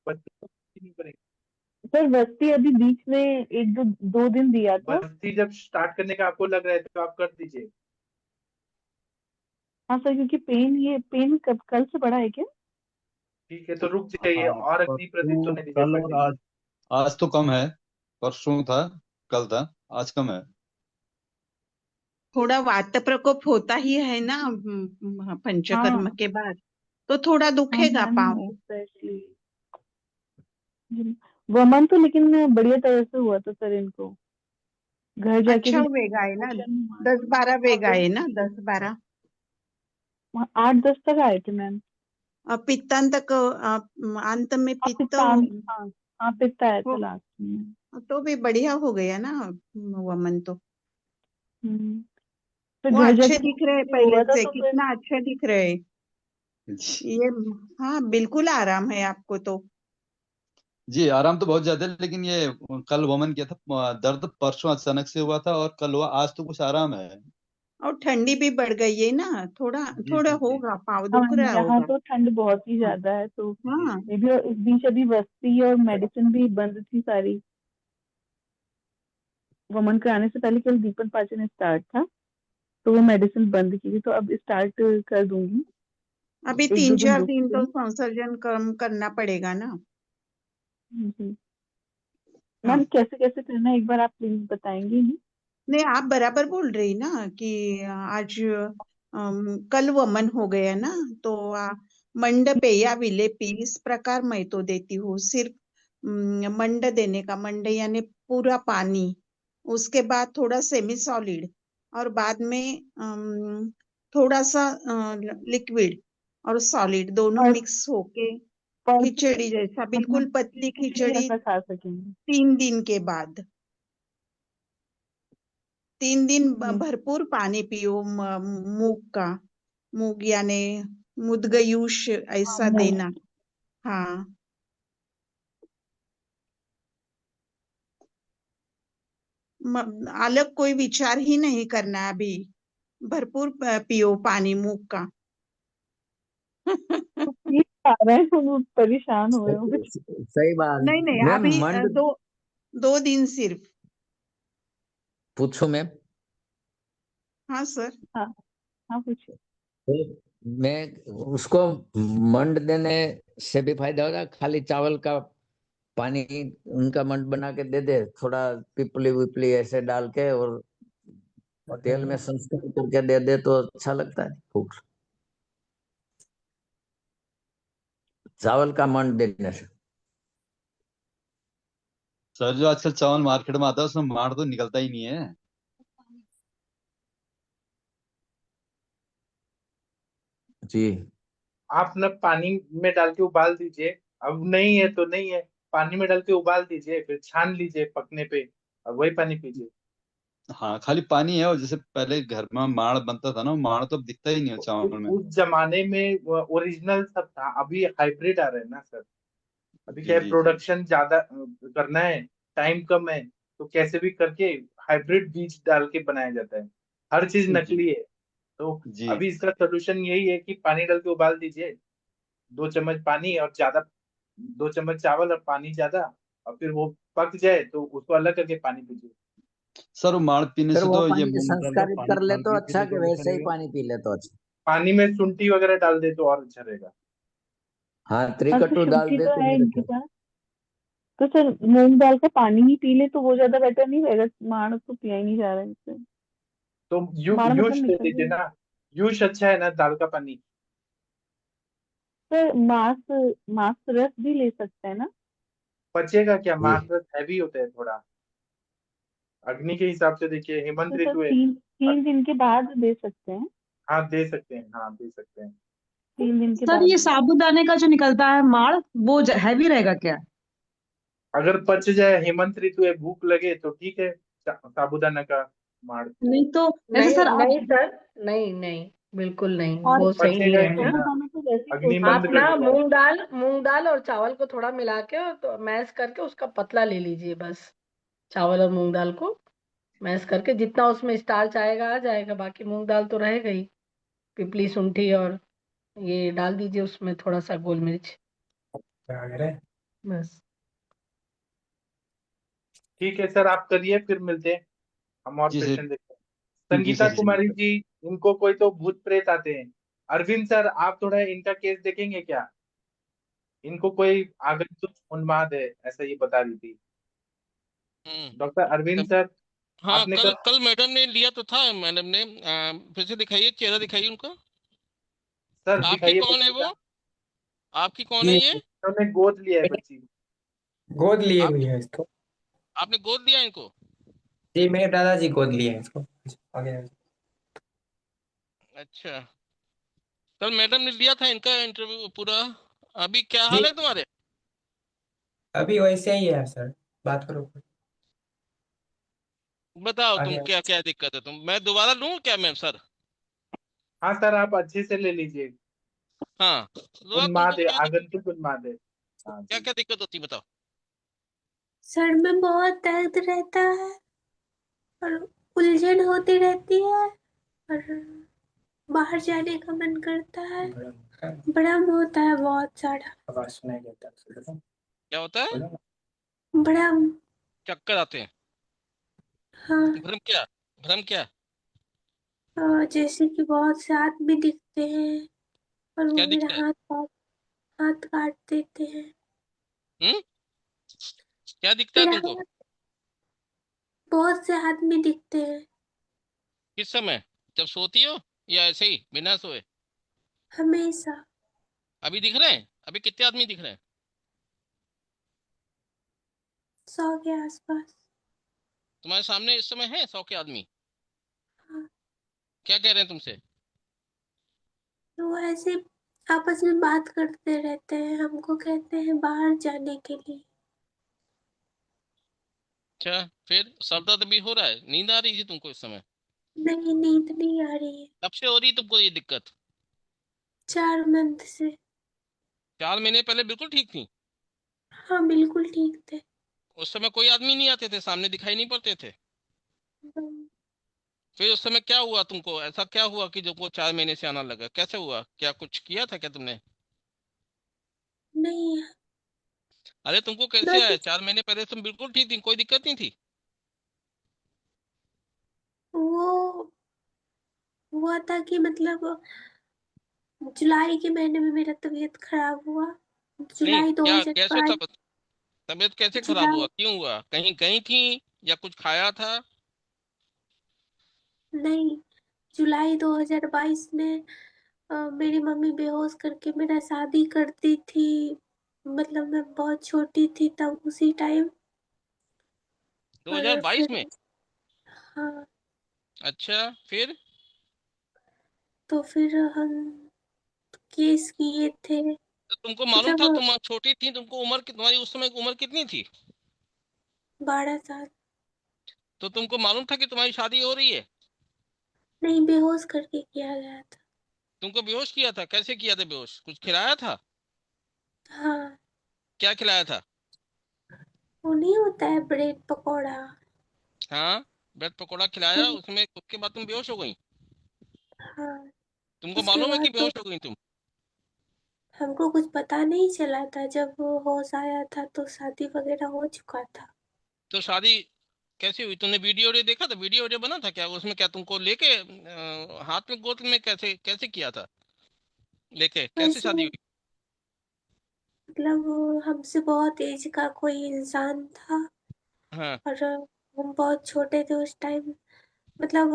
[SPEAKER 2] बस्ती कब continue करेंगे?
[SPEAKER 9] सर बस्ती अभी बीच में एक दो 2 दिन दिया था।
[SPEAKER 2] बस्ती जब स्टार्ट करने का आपको लग रहा है तो आप कर दीजिए।
[SPEAKER 9] हाँ सर, क्योंकि पेन कब कल से बढ़ा है क्या?
[SPEAKER 2] ठीक है, तो रुक जाइए,
[SPEAKER 8] हाँ,
[SPEAKER 2] और अग्नि प्रदीप तो
[SPEAKER 8] परसों
[SPEAKER 2] नहीं दीजिए
[SPEAKER 8] कल और
[SPEAKER 2] पहले।
[SPEAKER 8] आज। आज तो कम है। परसों था, कल था, आज कम है।
[SPEAKER 5] थोड़ा वात प्रकोप होता ही है ना पंचकर्म
[SPEAKER 9] हाँ
[SPEAKER 5] के बाद, तो थोड़ा
[SPEAKER 9] हाँ
[SPEAKER 5] दुखेगा
[SPEAKER 9] मैम,
[SPEAKER 5] पाँव।
[SPEAKER 9] स्पेशली वमन तो लेकिन बढ़िया तरह से हुआ था सर इनको। घर जाके
[SPEAKER 5] अच्छा
[SPEAKER 9] भी
[SPEAKER 5] वेग आए ना,
[SPEAKER 9] मोशन हुआ।
[SPEAKER 5] 10-12
[SPEAKER 9] हाँ
[SPEAKER 5] वेग
[SPEAKER 9] वही,
[SPEAKER 5] आए ना, 10-12।
[SPEAKER 9] 8-10 तक आए थे मैम।
[SPEAKER 5] पित्तांत अंत में
[SPEAKER 9] हाँ
[SPEAKER 5] पित्त
[SPEAKER 9] पित्तान, हाँ हाँ पित्त आया था
[SPEAKER 5] हो,
[SPEAKER 9] लास्ट में।
[SPEAKER 5] तो भी बढ़िया हो गया ना वमन तो।
[SPEAKER 9] हम्म, फिर
[SPEAKER 5] वो
[SPEAKER 9] घर
[SPEAKER 5] अच्छे
[SPEAKER 9] जाके
[SPEAKER 5] दिख रहे हैं
[SPEAKER 9] भी
[SPEAKER 5] पहले
[SPEAKER 9] हुआ था
[SPEAKER 5] से,
[SPEAKER 9] तो फिर।
[SPEAKER 5] कितना अच्छे दिख रहे हैं
[SPEAKER 8] जी
[SPEAKER 5] ये। हाँ बिल्कुल आराम है आपको तो।
[SPEAKER 8] जी, आराम तो बहुत ज्यादा है, लेकिन ये कल वमन किया था, दर्द परसों अचानक से हुआ था और कल हुआ, आज तो कुछ आराम है।
[SPEAKER 5] और ठंडी भी बढ़ गई है ना, थोड़ा
[SPEAKER 8] जी
[SPEAKER 5] थोड़ा
[SPEAKER 8] जी जी।
[SPEAKER 5] होगा, पाँव
[SPEAKER 9] हाँ
[SPEAKER 5] दुख
[SPEAKER 9] मैम,
[SPEAKER 5] रहा
[SPEAKER 9] यहाँ
[SPEAKER 5] होगा।
[SPEAKER 9] तो ठंड बहुत ही
[SPEAKER 5] हाँ
[SPEAKER 9] ज्यादा है, तो
[SPEAKER 8] जी
[SPEAKER 5] हाँ।
[SPEAKER 9] मे भी इस बीच अभी बस्ती और मेडिसिन भी बंद थी सारी। वमन कराने से पहले केवल दीपन पाचन स्टार्ट था, तो वो मेडिसिन बंद की थी, तो अब स्टार्ट कर दूंगी।
[SPEAKER 5] अभी
[SPEAKER 9] एक दो
[SPEAKER 5] तीन
[SPEAKER 9] दिन
[SPEAKER 5] चार
[SPEAKER 9] रुक
[SPEAKER 5] दिन
[SPEAKER 9] के।
[SPEAKER 5] तो संसर्जन कम करना पड़ेगा ना।
[SPEAKER 9] जी
[SPEAKER 5] हाँ,
[SPEAKER 9] मैम, कैसे कैसे करना है एक बार आप प्लीज बताएंगे ना?
[SPEAKER 5] नहीं आप बराबर बोल रही ना कि आज कल वमन हो गया ना, तो मंड पेया विलेपी इस प्रकार मैं तो देती हूँ। सिर्फ मंड देने का, मंड यानी पूरा पानी, उसके बाद थोड़ा सेमी सॉलिड, और बाद में थोड़ा सा लिक्विड और सॉलिड दोनों
[SPEAKER 9] और
[SPEAKER 5] मिक्स होके
[SPEAKER 9] पर
[SPEAKER 5] खिचड़ी जैसा,
[SPEAKER 9] मतलब
[SPEAKER 5] बिल्कुल पतली
[SPEAKER 9] खिचड़ी
[SPEAKER 5] खिचड़ी।
[SPEAKER 9] जैसा खा सकेंगे।
[SPEAKER 5] 3 दिन के बाद, 3 दिन
[SPEAKER 9] हम्म,
[SPEAKER 5] भरपूर पानी पियो, मूग का, मूग यानी मुदगयूश
[SPEAKER 9] हाँ
[SPEAKER 5] ऐसा
[SPEAKER 9] मूंग।
[SPEAKER 5] देना। हाँ अलग कोई विचार ही नहीं करना है अभी। भरपूर पियो पानी मूग का।
[SPEAKER 9] तो पी पा रहे हैं, वो परेशान हो रहे होंगे।
[SPEAKER 3] सही बात।
[SPEAKER 5] नहीं नहीं,
[SPEAKER 3] मैम
[SPEAKER 5] अभी
[SPEAKER 3] मंड
[SPEAKER 5] 2 दिन सिर्फ।
[SPEAKER 3] पूछो मैम।
[SPEAKER 5] हाँ सर।
[SPEAKER 9] हाँ हाँ, पूछिए।
[SPEAKER 3] तो मैं उसको मंड देने से भी फायदा होगा, खाली चावल का पानी उनका मंड बना के दे दे, थोड़ा पिपली विपली ऐसे डाल के और तेल में संस्कृत करके दे दे तो अच्छा लगता है खूब। चावल का मंड देने से
[SPEAKER 8] सर जो आजकल चावल मार्केट में आता है उसमें माड़ तो निकलता ही नहीं है।
[SPEAKER 3] जी।
[SPEAKER 2] आप ना पानी में डाल के उबाल दीजिए। अब नहीं है तो नहीं है, पानी में डाल के उबाल दीजिए, फिर छान लीजिए पकने पे, और वही पानी पीजिए।
[SPEAKER 8] हाँ, खाली पानी है। और जैसे पहले घर में माड़ बनता था ना, वो माड़ तो अब दिखता ही नहीं है चावल में।
[SPEAKER 2] उस जमाने में ओरिजिनल सब था, अभी हाइब्रिड आ रहे हैं ना सर। अभी क्या
[SPEAKER 8] जी
[SPEAKER 2] है,
[SPEAKER 8] जी जी।
[SPEAKER 2] प्रोडक्शन ज्यादा करना है, टाइम कम है, तो कैसे भी करके हाइब्रिड बीज डाल के बनाया जाता है। हर चीज
[SPEAKER 8] जी
[SPEAKER 2] नकली है। तो
[SPEAKER 8] जी।
[SPEAKER 2] अभी इसका सोल्यूशन यही है कि पानी डाल के उबाल दीजिए, 2 चम्मच पानी और ज्यादा, 2 चम्मच चावल और पानी ज्यादा, और फिर वो पक जाए तो उसको अलग करके पानी पीजिए।
[SPEAKER 8] सर वो माड़ पीने
[SPEAKER 3] फिर
[SPEAKER 8] से
[SPEAKER 3] वो
[SPEAKER 8] तो ये
[SPEAKER 3] पानी
[SPEAKER 8] मूंग दाल का
[SPEAKER 3] संस्कारित
[SPEAKER 8] पानी
[SPEAKER 3] कर ले
[SPEAKER 8] डाल
[SPEAKER 3] तो
[SPEAKER 8] के
[SPEAKER 3] अच्छा,
[SPEAKER 8] पीने
[SPEAKER 3] कि
[SPEAKER 8] तो अच्छा
[SPEAKER 3] वैसे ही
[SPEAKER 8] रहेगा।
[SPEAKER 3] पानी पी ले तो अच्छा।
[SPEAKER 2] पानी में शुंठी वगैरह डाल दे तो और अच्छा रहेगा।
[SPEAKER 3] हाँ,
[SPEAKER 9] हाँ, तो
[SPEAKER 3] त्रिकटु डाल
[SPEAKER 9] शुंठी
[SPEAKER 3] दे
[SPEAKER 9] तो
[SPEAKER 3] तो
[SPEAKER 9] है
[SPEAKER 3] फिर
[SPEAKER 9] इनके
[SPEAKER 3] अच्छा।
[SPEAKER 9] पास। तो सर मूंग दाल का पानी ही पी ले तो वो ज्यादा बेटर नहीं रहेगा? माड़ तो पिया ही नहीं जा रहा है इससे।
[SPEAKER 2] तो
[SPEAKER 9] माड़ मतलब
[SPEAKER 2] यूश ले
[SPEAKER 9] निकल
[SPEAKER 2] लीजिए
[SPEAKER 9] रही है।
[SPEAKER 2] ना। यूश अच्छा है ना दाल का पानी।
[SPEAKER 9] सर मांस मांस रस भी ले सकते हैं ना?
[SPEAKER 2] पचेगा क्या,
[SPEAKER 3] जी।
[SPEAKER 2] मांस हैवी होता है थोड़ा। अग्नि के हिसाब से देखिए, हेमंत
[SPEAKER 9] तो सर
[SPEAKER 2] ऋतु है।
[SPEAKER 9] 3 दिन के बाद दे सकते हैं।
[SPEAKER 2] हाँ दे सकते हैं, हाँ दे सकते हैं।
[SPEAKER 9] 3 दिन के
[SPEAKER 6] सर
[SPEAKER 9] बाद
[SPEAKER 6] ये
[SPEAKER 9] दे।
[SPEAKER 6] साबूदाने का जो निकलता है माड़, वो हैवी रहेगा क्या?
[SPEAKER 2] अगर पच जाए, हेमंत ऋतु है, भूख लगे तो ठीक है, साबूदाना का माड़।
[SPEAKER 6] नहीं तो ऐसे
[SPEAKER 1] नहीं
[SPEAKER 6] सर आप
[SPEAKER 1] नहीं सर, नहीं नहीं, बिल्कुल नहीं,
[SPEAKER 6] और
[SPEAKER 1] वो सही नहीं
[SPEAKER 2] पचेगा ही नहीं
[SPEAKER 1] रहेगा।
[SPEAKER 2] ना,
[SPEAKER 9] साबूदाना तो वैसे ही
[SPEAKER 2] अग्नि
[SPEAKER 9] प्रोटीन
[SPEAKER 2] मंद
[SPEAKER 1] आप
[SPEAKER 9] है।
[SPEAKER 1] ना
[SPEAKER 2] कर देगा।
[SPEAKER 1] मूंग दाल और चावल को थोड़ा मिला के और तो मैश करके उसका पतला ले लीजिए बस। चावल और मूंग दाल को मैश करके जितना उसमें स्टार्च आएगा आ जाएगा, बाकी मूंग दाल तो रहेगा ही। पिपली शुंठी और ये डाल दीजिए उसमें थोड़ा सा गोल मिर्च, बस।
[SPEAKER 2] ठीक है सर, आप करिए, फिर मिलते हैं। हम और
[SPEAKER 8] जी
[SPEAKER 2] पेशेंट
[SPEAKER 8] सर।
[SPEAKER 2] देखते हैं।
[SPEAKER 8] जी
[SPEAKER 2] संगीता
[SPEAKER 8] सर ठीक
[SPEAKER 2] कुमारी
[SPEAKER 8] है।
[SPEAKER 2] जी, इनको कोई तो भूत प्रेत आते हैं। अरविंद सर, आप थोड़ा इनका केस देखेंगे क्या? इनको कोई आगंतुक उन्माद है, ऐसा ये बता रही थी डॉक्टर अरविंद सर।
[SPEAKER 7] हाँ,
[SPEAKER 2] आपने
[SPEAKER 7] कल
[SPEAKER 2] कहा
[SPEAKER 7] कल मैडम ने लिया तो था, मैडम ने फिर से दिखाइए, चेहरा दिखाइए उनका।
[SPEAKER 2] सर
[SPEAKER 7] आपकी
[SPEAKER 2] दिखाइए
[SPEAKER 7] कौन है
[SPEAKER 2] बच्ची
[SPEAKER 7] वो?
[SPEAKER 2] का।
[SPEAKER 7] आपकी कौन है
[SPEAKER 10] जी
[SPEAKER 7] ये?
[SPEAKER 2] उन्होंने गोद लिया है बच्ची को।
[SPEAKER 10] गोद लिए
[SPEAKER 7] आप
[SPEAKER 10] हुई है इसको।
[SPEAKER 7] आपने गोद दिया इनको?
[SPEAKER 10] जी मेरे दादाजी गोद लिए हैं इसको। आगे
[SPEAKER 7] अच्छा, कल मैडम ने लिया था इनका इंटरव्यू पूरा। अभी क्या
[SPEAKER 10] जी
[SPEAKER 7] हाल है तुम्हारे?
[SPEAKER 10] अभी वैसे ही है सर। बात करो।
[SPEAKER 7] बताओ तुम,
[SPEAKER 10] आगे
[SPEAKER 7] क्या क्या दिक्कत है तुम, मैं दोबारा लूं क्या मैम सर?
[SPEAKER 2] हाँ सर, आप अच्छे से ले लीजिए।
[SPEAKER 7] हाँ, दोबारा तुमको
[SPEAKER 2] उन्माद है,
[SPEAKER 7] क्या दिक्कत,
[SPEAKER 2] आगंतुक उन्माद है। हाँ
[SPEAKER 7] क्या
[SPEAKER 2] जी।
[SPEAKER 7] क्या दिक्कत होती है बताओ।
[SPEAKER 11] सर में बहुत दर्द रहता है और उलझन होती रहती है और बाहर जाने का मन करता है। भ्रम होता है बहुत सारा।
[SPEAKER 10] आवाज सुनाई देता है।
[SPEAKER 7] क्या होता है?
[SPEAKER 11] भ्रम।
[SPEAKER 7] चक्कर आते हैं?
[SPEAKER 11] हाँ।
[SPEAKER 7] भ्रम क्या? भ्रम क्या?
[SPEAKER 11] जैसे कि बहुत से आदमी दिखते हैं और वो
[SPEAKER 7] क्या
[SPEAKER 11] मेरा
[SPEAKER 7] दिखता है?
[SPEAKER 11] हाथ काट देते हैं।
[SPEAKER 7] हम्म, क्या दिखता है
[SPEAKER 11] मेरा
[SPEAKER 7] तुमको?
[SPEAKER 11] हाथ, बहुत से आदमी दिखते हैं
[SPEAKER 7] किस समय, जब सोती हो या ऐसे ही बिना सोए?
[SPEAKER 11] हमेशा।
[SPEAKER 7] अभी दिख रहे हैं? अभी कितने आदमी दिख रहे हैं?
[SPEAKER 11] 100 के आसपास।
[SPEAKER 7] तुम्हारे सामने इस समय है 100 के आदमी?
[SPEAKER 11] हाँ,
[SPEAKER 7] क्या कह रहे हैं तुमसे?
[SPEAKER 11] तो वो ऐसे आपस में बात करते रहते हैं, हमको कहते हैं बाहर जाने के लिए।
[SPEAKER 7] अच्छा, फिर सर दर्द भी हो रहा है, नींद आ रही थी तुमको इस समय?
[SPEAKER 11] नहीं, नींद नहीं आ रही है।
[SPEAKER 7] कब से हो रही है तुमको ये दिक्कत?
[SPEAKER 11] 4 मंथ से।
[SPEAKER 7] 4 महीने पहले बिल्कुल ठीक थी?
[SPEAKER 11] हाँ, बिल्कुल ठीक थे।
[SPEAKER 7] उस समय कोई आदमी नहीं आते थे सामने, दिखाई नहीं पड़ते थे?
[SPEAKER 12] फिर उस समय क्या हुआ तुमको? ऐसा क्या हुआ कि जो 4 महीने से आना लगा? कैसे हुआ? क्या कुछ किया था क्या तुमने?
[SPEAKER 11] नहीं,
[SPEAKER 12] अरे तुमको कैसे
[SPEAKER 11] मैं
[SPEAKER 12] आया?
[SPEAKER 11] कुछ
[SPEAKER 12] 4 महीने पहले तुम बिल्कुल ठीक थी, कोई दिक्कत नहीं थी।
[SPEAKER 11] वो हुआ था कि मतलब जुलाई के महीने में मेरा तबीयत खराब हुआ।
[SPEAKER 12] नहीं,
[SPEAKER 11] जुलाई
[SPEAKER 12] क्या कैसे था?
[SPEAKER 11] 2022।
[SPEAKER 12] तबीयत कैसे खराब
[SPEAKER 11] जुलाई
[SPEAKER 12] हुआ? क्यों हुआ? कहीं गई थी या कुछ खाया था?
[SPEAKER 11] नहीं, जुलाई 2022 में मेरी मम्मी बेहोश करके मेरा शादी कर दी थी। मतलब मैं बहुत छोटी थी तब उसी टाइम। और
[SPEAKER 12] 2022
[SPEAKER 11] फिर
[SPEAKER 12] में?
[SPEAKER 11] हाँ,
[SPEAKER 12] अच्छा, फिर?
[SPEAKER 11] तो फिर हम केस किए थे।
[SPEAKER 12] तो तुमको मालूम था
[SPEAKER 11] मतलब
[SPEAKER 12] तुम छोटी थी, तुमको तुम्हारी उस समय उम्र कितनी थी?
[SPEAKER 11] 12 साल।
[SPEAKER 12] तो तुमको मालूम था कि तुम्हारी शादी हो रही है?
[SPEAKER 11] नहीं, बेहोश करके किया गया था।
[SPEAKER 12] तुमको बेहोश किया था? कैसे किया था बेहोश? कुछ खिलाया था?
[SPEAKER 11] हाँ,
[SPEAKER 12] क्या खिलाया था?
[SPEAKER 11] वो नहीं होता है ब्रेड पकौड़ा।
[SPEAKER 12] हाँ, ब्रेड पकौड़ा खिलाया,
[SPEAKER 11] वो-
[SPEAKER 12] उसमें उसके बाद तुम बेहोश हो गई?
[SPEAKER 11] हाँ,
[SPEAKER 12] तुमको
[SPEAKER 11] उसके
[SPEAKER 12] मालूम है कि
[SPEAKER 11] बाद तो
[SPEAKER 12] बेहोश हो गई तुम?
[SPEAKER 11] हमको कुछ पता नहीं चला था। जब वो होश आया था तो शादी वगैरह हो चुका था।
[SPEAKER 12] तो शादी कैसे हुई? तुमने वीडियो वीडियो देखा था? वीडियो वीडियो बना था क्या उसमें? क्या तुमको लेके हाथ में गोद में कैसे कैसे किया था? लेके कैसे
[SPEAKER 11] वैसे
[SPEAKER 12] शादी हुई?
[SPEAKER 11] मतलब वो हमसे बहुत एज का कोई इंसान था।
[SPEAKER 12] हाँ,
[SPEAKER 11] और हम बहुत छोटे थे उस टाइम। मतलब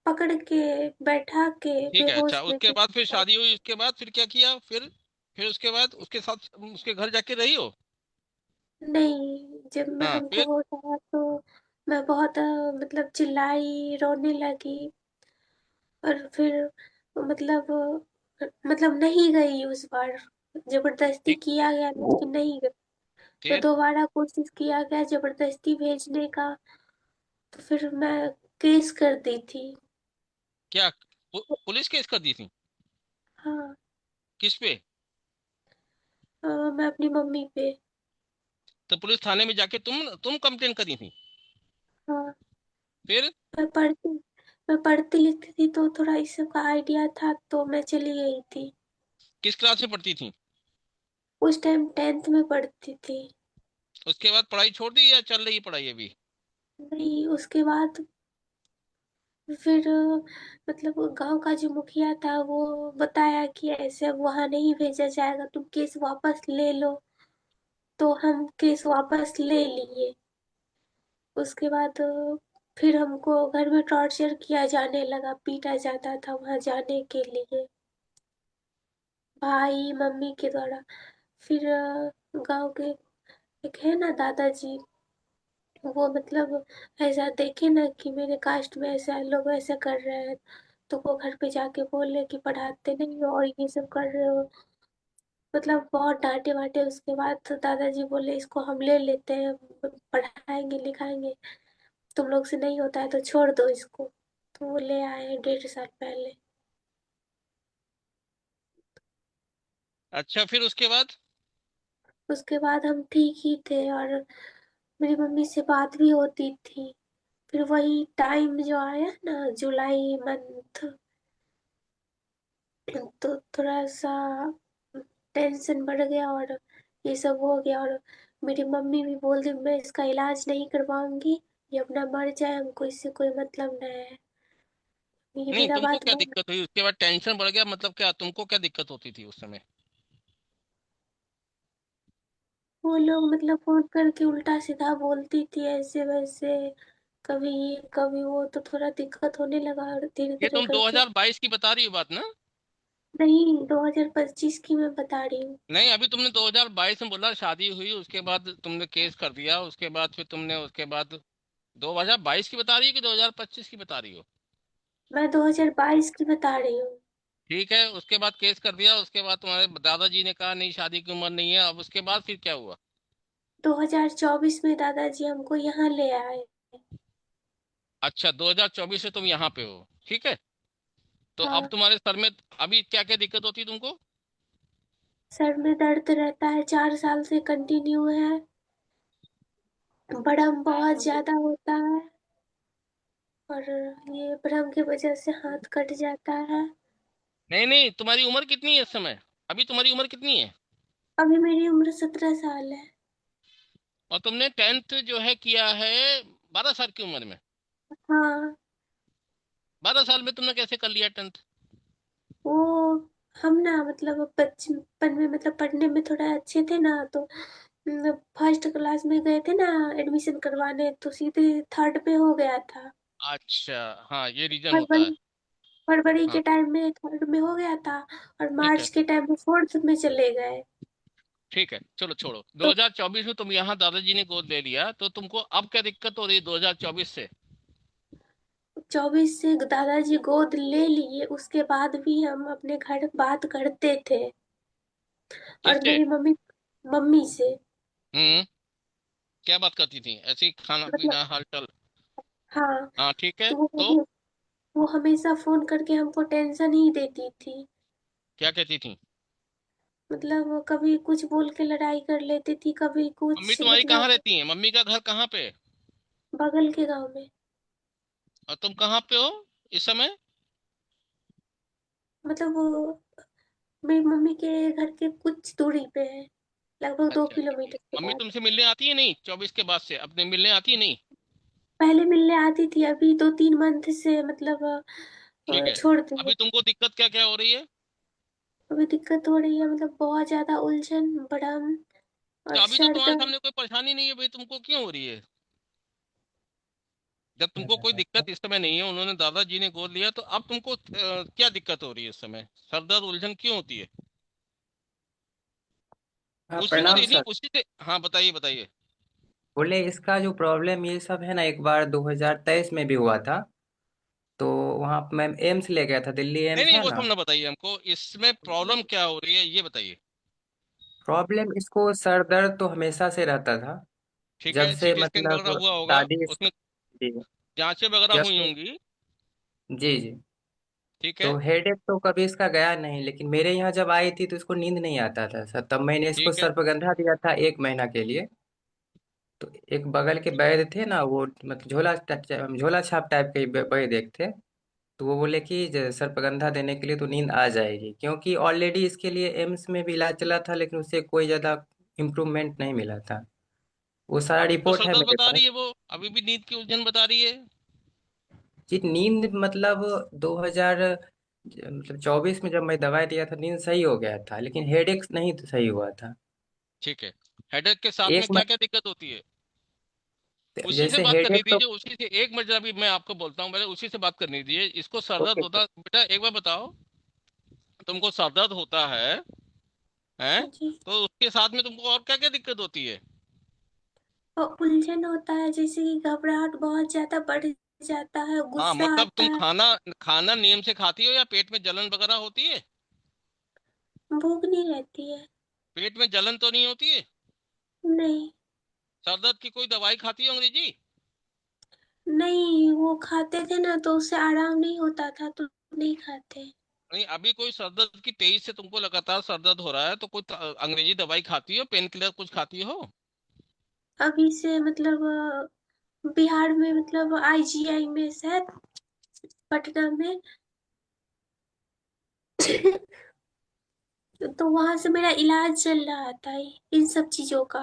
[SPEAKER 11] पकड़ के बैठा के
[SPEAKER 12] ठीक है। अच्छा,
[SPEAKER 11] बेहोश में
[SPEAKER 12] उसके बाद फिर
[SPEAKER 11] करके।
[SPEAKER 12] शादी हुई, उसके बाद फिर क्या किया? फिर उसके बाद उसके साथ उसके घर जाके रही हो?
[SPEAKER 11] नहीं, जब मैं
[SPEAKER 12] हाँ,
[SPEAKER 11] हमको
[SPEAKER 12] फिर?
[SPEAKER 11] होश आया तो मैं बहुत मतलब चिल्लाई, रोने लगी। और फिर मतलब मतलब नहीं गई उस बार। जबरदस्ती
[SPEAKER 12] ठीक।
[SPEAKER 11] किया गया लेकिन नहीं गई। तो
[SPEAKER 12] फिर
[SPEAKER 11] दोबारा कोशिश किया गया जबरदस्ती भेजने का। तो फिर मैं केस कर दी थी।
[SPEAKER 12] क्या पुलिस केस कर दी थी?
[SPEAKER 11] हाँ,
[SPEAKER 12] किस पे?
[SPEAKER 11] मैं अपनी मम्मी पे।
[SPEAKER 12] तो पुलिस थाने में जाके तुम कंप्लेन करी थी?
[SPEAKER 11] हाँ,
[SPEAKER 12] फिर?
[SPEAKER 11] मैं पढ़ती मैं पढ़ती लिखती थी तो थोड़ा इस सब का आइडिया था तो मैं चली गई थी।
[SPEAKER 12] किस क्लास में पढ़ती थी?
[SPEAKER 11] उस टाइम 10th में पढ़ती थी।
[SPEAKER 12] उसके बाद पढ़ाई छोड़ दी या चल रही पढ़ाई अभी?
[SPEAKER 11] नहीं, उसके बाद फिर मतलब गांव का जो मुखिया था वो बताया कि ऐसे वहां नहीं भेजा जाएगा, तुम केस वापस ले लो। तो हम केस वापस ले लिए। उसके बाद फिर हमको घर में टॉर्चर किया जाने लगा, पीटा जाता था वहां जाने के लिए भाई मम्मी के द्वारा। फिर गांव के एक है ना दादाजी, वो मतलब ऐसा देखे ना कि मेरे कास्ट में ऐसा लोग ऐसा कर रहे हैं तो वो घर पे जाके बोले कि पढ़ाते नहीं हो और ये सब कर रहे हो। मतलब बहुत डांटे वाटे। उसके बाद तो दादाजी बोले इसको हम ले लेते हैं, पढ़ाएंगे लिखाएंगे, तुम लोग से नहीं होता है तो छोड़ दो इसको। तो वो ले आए 1.5 साल पहले।
[SPEAKER 12] अच्छा, फिर उसके बाद?
[SPEAKER 11] उसके बाद हम ठीक ही थे और मेरी मम्मी से बात भी होती थी। फिर वही टाइम जो आया ना जुलाई मंथ, तो थोड़ा सा टेंशन बढ़ गया और ये सब हो गया। और मेरी मम्मी भी बोल दी मैं इसका इलाज नहीं करवाऊंगी, ये अपना मर जाए, हमको इससे कोई मतलब नहीं है। ये
[SPEAKER 12] नहीं,
[SPEAKER 11] मेरा
[SPEAKER 12] तुमको
[SPEAKER 11] बात
[SPEAKER 12] क्या
[SPEAKER 11] मान।
[SPEAKER 12] दिक्कत हुई उसके बाद? टेंशन बढ़ गया मतलब क्या? तुमको क्या दिक्कत होती थी उस समय?
[SPEAKER 11] वो लोग मतलब फोन करके उल्टा सीधा बोलती थी ऐसे वैसे, कभी ये कभी वो, तो थोड़ा दिक्कत होने लगा और धीरे
[SPEAKER 12] ये
[SPEAKER 11] धीरे
[SPEAKER 12] तुम
[SPEAKER 11] करके।
[SPEAKER 12] 2022 की बता रही हो बात ना?
[SPEAKER 11] नहीं, 2025 की मैं बता रही हूँ।
[SPEAKER 12] नहीं, अभी तुमने 2022 में बोला शादी हुई, उसके बाद तुमने केस कर दिया, उसके बाद फिर तुमने उसके बाद 2022 की बता रही हो कि 2025 की बता रही हो?
[SPEAKER 11] मैं 2022 की बता रही हूँ।
[SPEAKER 12] ठीक है, उसके बाद केस कर दिया, उसके बाद तुम्हारे दादाजी ने कहा नहीं शादी की उम्र नहीं है, अब उसके बाद फिर क्या हुआ?
[SPEAKER 11] 2024 में दादाजी हमको यहाँ ले आए।
[SPEAKER 12] अच्छा, 2024 से तुम यहाँ पे हो, ठीक है। तो अब
[SPEAKER 11] हाँ,
[SPEAKER 12] तुम्हारे सर में अभी क्या क्या दिक्कत होती है तुमको?
[SPEAKER 11] सर में दर्द रहता है, 4 साल से कंटिन्यू है। बड़म बहुत ज्यादा होता है। और ये भ्रम की वजह से हाथ कट जाता है।
[SPEAKER 12] नहीं नहीं, तुम्हारी उम्र कितनी है इस समय? अभी तुम्हारी उम्र कितनी है?
[SPEAKER 11] अभी मेरी उम्र 17 साल है।
[SPEAKER 12] और तुमने 10th जो है किया है 12 साल की उम्र में?
[SPEAKER 11] हाँ
[SPEAKER 12] 12 साल में तुमने कैसे कर लिया 10th?
[SPEAKER 11] वो हम ना मतलब बचपन में मतलब पढ़ने में थोड़ा अच्छे थे ना, तो फर्स्ट क्लास में गए थे ना एडमिशन करवाने, तो सीधे थर्ड पे हो गया था।
[SPEAKER 12] अच्छा, हाँ ये रीजन होता है।
[SPEAKER 11] फरवरी फरवरी
[SPEAKER 12] हाँ
[SPEAKER 11] के टाइम में थर्ड में हो गया था, और
[SPEAKER 12] ठीक है,
[SPEAKER 11] मार्च के टाइम में फोर्थ में चले गए।
[SPEAKER 12] ठीक है, चलो छोड़ो।
[SPEAKER 11] तो
[SPEAKER 12] 2024 में तुम यहाँ दादाजी ने गोद ले लिया, तो तुमको अब क्या दिक्कत हो रही है 2024 से?
[SPEAKER 11] 24 से दादाजी गोद ले लिए, उसके बाद भी हम अपने घर बात करते थे। और
[SPEAKER 12] किससे?
[SPEAKER 11] मेरी मम्मी मम्मी से
[SPEAKER 12] हम्म, क्या बात करती थी? ऐसे ही खाना
[SPEAKER 11] मतलब,
[SPEAKER 12] पीना हालचाल?
[SPEAKER 11] हाँ
[SPEAKER 12] हाँ ठीक है,
[SPEAKER 11] तो
[SPEAKER 12] तो
[SPEAKER 11] वो हमेशा फोन करके हमको टेंशन ही देती थी।
[SPEAKER 12] क्या कहती थी?
[SPEAKER 11] मतलब वो कभी कुछ बोल के लड़ाई कर लेती थी, कभी
[SPEAKER 12] मम्मी
[SPEAKER 11] कुछ
[SPEAKER 12] तुम्हारी कहाँ
[SPEAKER 11] मतलब
[SPEAKER 12] रहती है? मम्मी का घर कहाँ पे है?
[SPEAKER 11] बगल के गांव में।
[SPEAKER 12] और तुम कहाँ पे हो इस समय?
[SPEAKER 11] मतलब वो मेरी मम्मी के घर के कुछ दूरी पे है, लगभग दो
[SPEAKER 12] अच्छा,
[SPEAKER 11] किलोमीटर के
[SPEAKER 12] मम्मी
[SPEAKER 11] बाद।
[SPEAKER 12] तुमसे मिलने आती है नहीं 24 के बाद से? अपने मिलने आती है नहीं?
[SPEAKER 11] पहले मिलने आती थी, अभी 2-3 मंथ से मतलब
[SPEAKER 12] ठीक है,
[SPEAKER 11] छोड़ दी है।
[SPEAKER 12] अभी तुमको दिक्कत क्या क्या हो रही है?
[SPEAKER 11] अभी दिक्कत हो रही है, मतलब बहुत ज्यादा उलझन, भड़म
[SPEAKER 12] तो
[SPEAKER 11] और
[SPEAKER 12] अभी तो
[SPEAKER 11] सर
[SPEAKER 12] तुम्हारे
[SPEAKER 11] दर्द।
[SPEAKER 12] सामने कोई परेशानी नहीं है भाई, तुमको क्यों हो रही है? जब तुमको कोई दिक्कत इस समय नहीं है, उन्होंने दादाजी ने गोद लिया, तो अब तुमको क्या दिक्कत हो रही है इस समय? सर दर्द उलझन क्यों होती है?
[SPEAKER 10] हाँ,
[SPEAKER 12] उसी को
[SPEAKER 10] प्रणाम
[SPEAKER 12] नहीं,
[SPEAKER 10] सर।
[SPEAKER 12] उसी से, हाँ बताइए बताइए।
[SPEAKER 10] बोले इसका जो प्रॉब्लम ये सब है ना, एक बार 2023 में भी हुआ था। तो वहाँ मैं एम्स ले गया था, दिल्ली
[SPEAKER 12] नहीं
[SPEAKER 10] एम्स
[SPEAKER 12] नहीं,
[SPEAKER 10] है
[SPEAKER 12] वो
[SPEAKER 10] ना।
[SPEAKER 12] सब ना बताइए हमको, इसमें प्रॉब्लम क्या हो रही है ये बताइए।
[SPEAKER 10] प्रॉब्लम इसको सर दर्द तो हमेशा से रहता था।
[SPEAKER 12] ठीक
[SPEAKER 10] जब
[SPEAKER 12] है,
[SPEAKER 10] से
[SPEAKER 12] सीटी स्कैन वगैरह
[SPEAKER 10] मतलब
[SPEAKER 12] हुआ होगा,
[SPEAKER 10] शादी।
[SPEAKER 12] उसमें
[SPEAKER 10] जी।
[SPEAKER 12] जांचें वगैरह
[SPEAKER 10] जब
[SPEAKER 12] हुई
[SPEAKER 10] से
[SPEAKER 12] होंगी।
[SPEAKER 10] जी जी।
[SPEAKER 12] ठीक
[SPEAKER 10] तो
[SPEAKER 12] है।
[SPEAKER 10] हेडेक तो कभी इसका गया नहीं, लेकिन मेरे यहाँ जब आई थी तो इसको नींद नहीं आता था सर। तब मैंने इसको
[SPEAKER 12] ठीक है।
[SPEAKER 10] सर्पगंधा दिया था 1 महीना के लिए। तो एक बगल के वैद्य थे ना, वो मतलब झोला छाप टाइप के वैद्य एक थे। तो वो बोले कि सर्पगंधा देने के लिए तो नींद आ जाएगी, क्योंकि ऑलरेडी इसके लिए एम्स में भी इलाज चला था, लेकिन उससे कोई ज़्यादा इम्प्रूवमेंट नहीं मिला था। वो सारा
[SPEAKER 12] अभी तो
[SPEAKER 10] रिपोर्ट
[SPEAKER 12] सर
[SPEAKER 10] है
[SPEAKER 12] दर्द
[SPEAKER 10] मेरे
[SPEAKER 12] बता
[SPEAKER 10] पास।
[SPEAKER 12] रही है वो, अभी भी नींद की उलझन बता रही है।
[SPEAKER 10] जी नींद मतलब 2000 मतलब 24 में जब मैं दवाई दिया था नींद सही हो गया था, लेकिन हेडेक नहीं तो सही हुआ था।
[SPEAKER 12] ठीक है, हेडेक के साथ में
[SPEAKER 10] एक
[SPEAKER 12] क्या
[SPEAKER 10] मह-
[SPEAKER 12] क्या दिक्कत होती है? उसी से
[SPEAKER 10] जैसे
[SPEAKER 12] बात करनी
[SPEAKER 10] हेडेक तो
[SPEAKER 12] दीजिए, उसी से एक मिनट, अभी मैं आपको बोलता हूँ, पहले उसी से बात करनी दीजिए। इसको सर दर्द
[SPEAKER 10] ओके सर।
[SPEAKER 12] होता, बेटा एक बार बताओ, तुमको सर दर्द होता है?
[SPEAKER 11] जी।
[SPEAKER 12] तो उसके साथ में तुमको और क्या क्या दिक्कत होती है?
[SPEAKER 11] और उलझन होता है, जैसे कि घबराहट बहुत ज्यादा बढ़ जाता है,
[SPEAKER 12] हाँ
[SPEAKER 11] गुस्सा
[SPEAKER 12] मतलब
[SPEAKER 11] आता
[SPEAKER 12] तुम
[SPEAKER 11] है।
[SPEAKER 12] खाना खाना नियम से खाती हो या पेट में जलन वगैरह होती है?
[SPEAKER 11] भूख नहीं रहती है।
[SPEAKER 12] पेट में जलन तो नहीं होती है?
[SPEAKER 11] नहीं।
[SPEAKER 12] सर दर्द की कोई दवाई खाती हो अंग्रेजी?
[SPEAKER 11] नहीं, वो खाते थे ना तो उससे आराम नहीं होता था, तो नहीं खाते।
[SPEAKER 12] नहीं, अभी कोई सर दर्द की 23 से तुमको लगातार सर दर्द हो रहा है, तो कोई अंग्रेजी दवाई खाती हो, पेन किलर कुछ खाती हो?
[SPEAKER 11] अभी से मतलब बिहार में मतलब आईजीआई में शायद, पटना में तो वहां से मेरा इलाज चल रहा था इन सब चीजों का।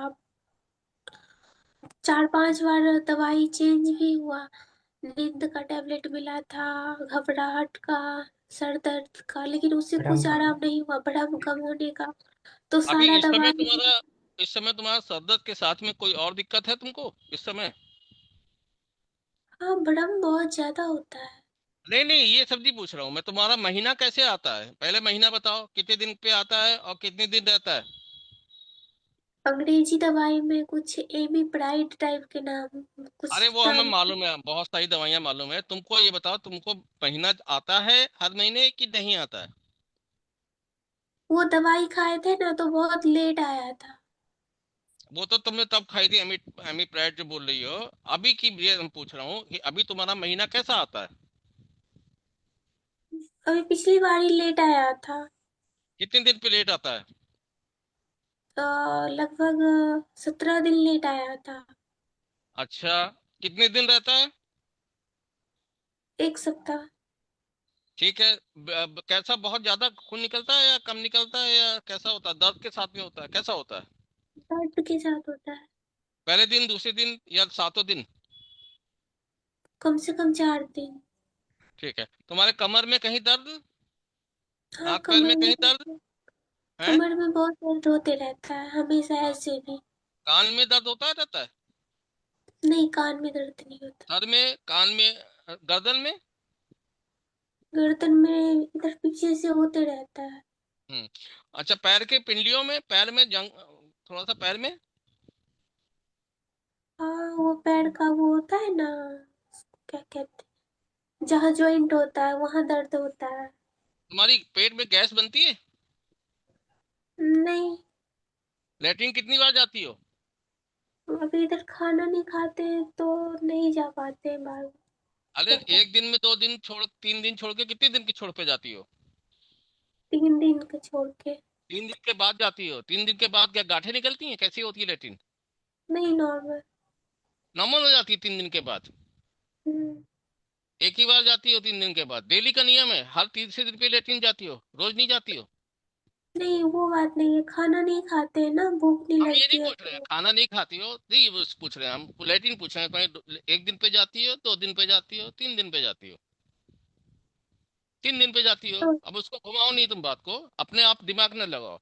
[SPEAKER 11] 4-5 बार दवाई चेंज भी हुआ। नींद का टैबलेट मिला था, घबराहट का, सर दर्द का, लेकिन उससे
[SPEAKER 10] मैडम
[SPEAKER 11] कुछ आराम नहीं हुआ, भड़म कम होने का। तो
[SPEAKER 12] अभी
[SPEAKER 11] सारा दवाई।
[SPEAKER 12] इस समय तुम्हारा सर दर्द के साथ में कोई और दिक्कत है तुमको इस समय?
[SPEAKER 11] हाँ, भड़म बहुत ज्यादा होता है।
[SPEAKER 12] नहीं नहीं, ये सब नहीं पूछ रहा हूँ मैं, तुम्हारा महीना कैसे आता है? पहले महीना बताओ, कितने दिन पे आता है और कितने दिन रहता है?
[SPEAKER 11] अंग्रेजी दवाई में कुछ एमी प्राइड टाइप के नाम,
[SPEAKER 12] अरे
[SPEAKER 11] कुछ
[SPEAKER 12] वो हमें
[SPEAKER 11] नाम।
[SPEAKER 12] मालूम है, बहुत सारी दवाइयाँ मालूम है। तुमको ये बताओ, तुमको महीना आता है हर महीने कि नहीं आता है?
[SPEAKER 11] वो दवाई खाए थे ना तो बहुत लेट आया था।
[SPEAKER 12] वो तो तुमने तब खाई थी, एमी एमी प्राइड जो बोल रही हो। अभी की ये हम पूछ रहा हूँ कि अभी तुम्हारा महीना कैसा आता है?
[SPEAKER 11] अभी पिछली बार ही लेट आया था।
[SPEAKER 12] कितने दिन पे लेट आता है?
[SPEAKER 11] लगभग 17 दिन लेट आया था।
[SPEAKER 12] अच्छा, कितने दिन रहता है?
[SPEAKER 11] 1 सप्ताह।
[SPEAKER 12] ठीक है। कैसा, बहुत ज्यादा खून निकलता है या कम निकलता है, या कैसा होता है? दर्द के साथ में होता है, कैसा होता है?
[SPEAKER 11] दर्द के साथ होता है।
[SPEAKER 12] पहले दिन, दूसरे दिन, या सातों दिन?
[SPEAKER 11] कम से कम 4 दिन।
[SPEAKER 12] ठीक है। तुम्हारे कमर में कहीं दर्द,
[SPEAKER 11] हाँ,
[SPEAKER 12] हाथ पैर में कहीं दर्द है?
[SPEAKER 11] कमर में बहुत दर्द होते रहता है हमेशा, ऐसे भी।
[SPEAKER 12] कान में दर्द होता है, रहता है?
[SPEAKER 11] नहीं, कान में दर्द नहीं होता।
[SPEAKER 12] सर में, कान में, गर्दन में?
[SPEAKER 11] गर्दन में इधर पीछे से होते रहता है।
[SPEAKER 12] हम्म। अच्छा, पैर के पिंडलियों में, पैर में जंग, थोड़ा सा पैर में?
[SPEAKER 11] हाँ, वो पैर का वो होता है ना, क्या कहते हैं, जहाँ जॉइंट होता है वहां दर्द होता है।
[SPEAKER 12] तुम्हारी पेट में गैस बनती है?
[SPEAKER 11] नहीं,
[SPEAKER 12] लेटरिन कितनी बार जाती हो?
[SPEAKER 11] अभी इधर खाना नहीं खाते हैं तो नहीं जा पाते हैं बाहर।
[SPEAKER 12] अरे, एक दिन में, 2 दिन छोड़, 3 दिन छोड़ के, कितने दिन की छोड़ पे जाती हो?
[SPEAKER 11] 3 दिन के छोड़ के।
[SPEAKER 12] 3 दिन के बाद जाती हो? 3 दिन के बाद क्या गांठें निकलती हैं? कैसी होती है लेटरिन?
[SPEAKER 11] नहीं, नॉर्मल।
[SPEAKER 12] नॉर्मल हो जाती है 3 दिन के बाद? एक ही बार जाती हो 3 दिन के बाद? डेली का नियम है, हर तीसरे दिन पे लेटरिन जाती हो, रोज नहीं जाती हो?
[SPEAKER 11] नहीं, वो बात नहीं है, खाना नहीं खाते हैं ना, भूख नहीं
[SPEAKER 12] हम ये नहीं
[SPEAKER 11] लगती है
[SPEAKER 12] पूछ रहे हैं
[SPEAKER 11] तो।
[SPEAKER 12] खाना नहीं खाती हो, नहीं बस पूछ रहे हैं हम, लेटरिन पूछ रहे हैं। कहीं एक दिन पे जाती हो, 2 दिन पे जाती हो, 3 दिन पे जाती हो? 3 दिन पे जाती हो।
[SPEAKER 11] तो
[SPEAKER 12] अब उसको घुमाओ नहीं, तुम बात को अपने आप दिमाग न लगाओ।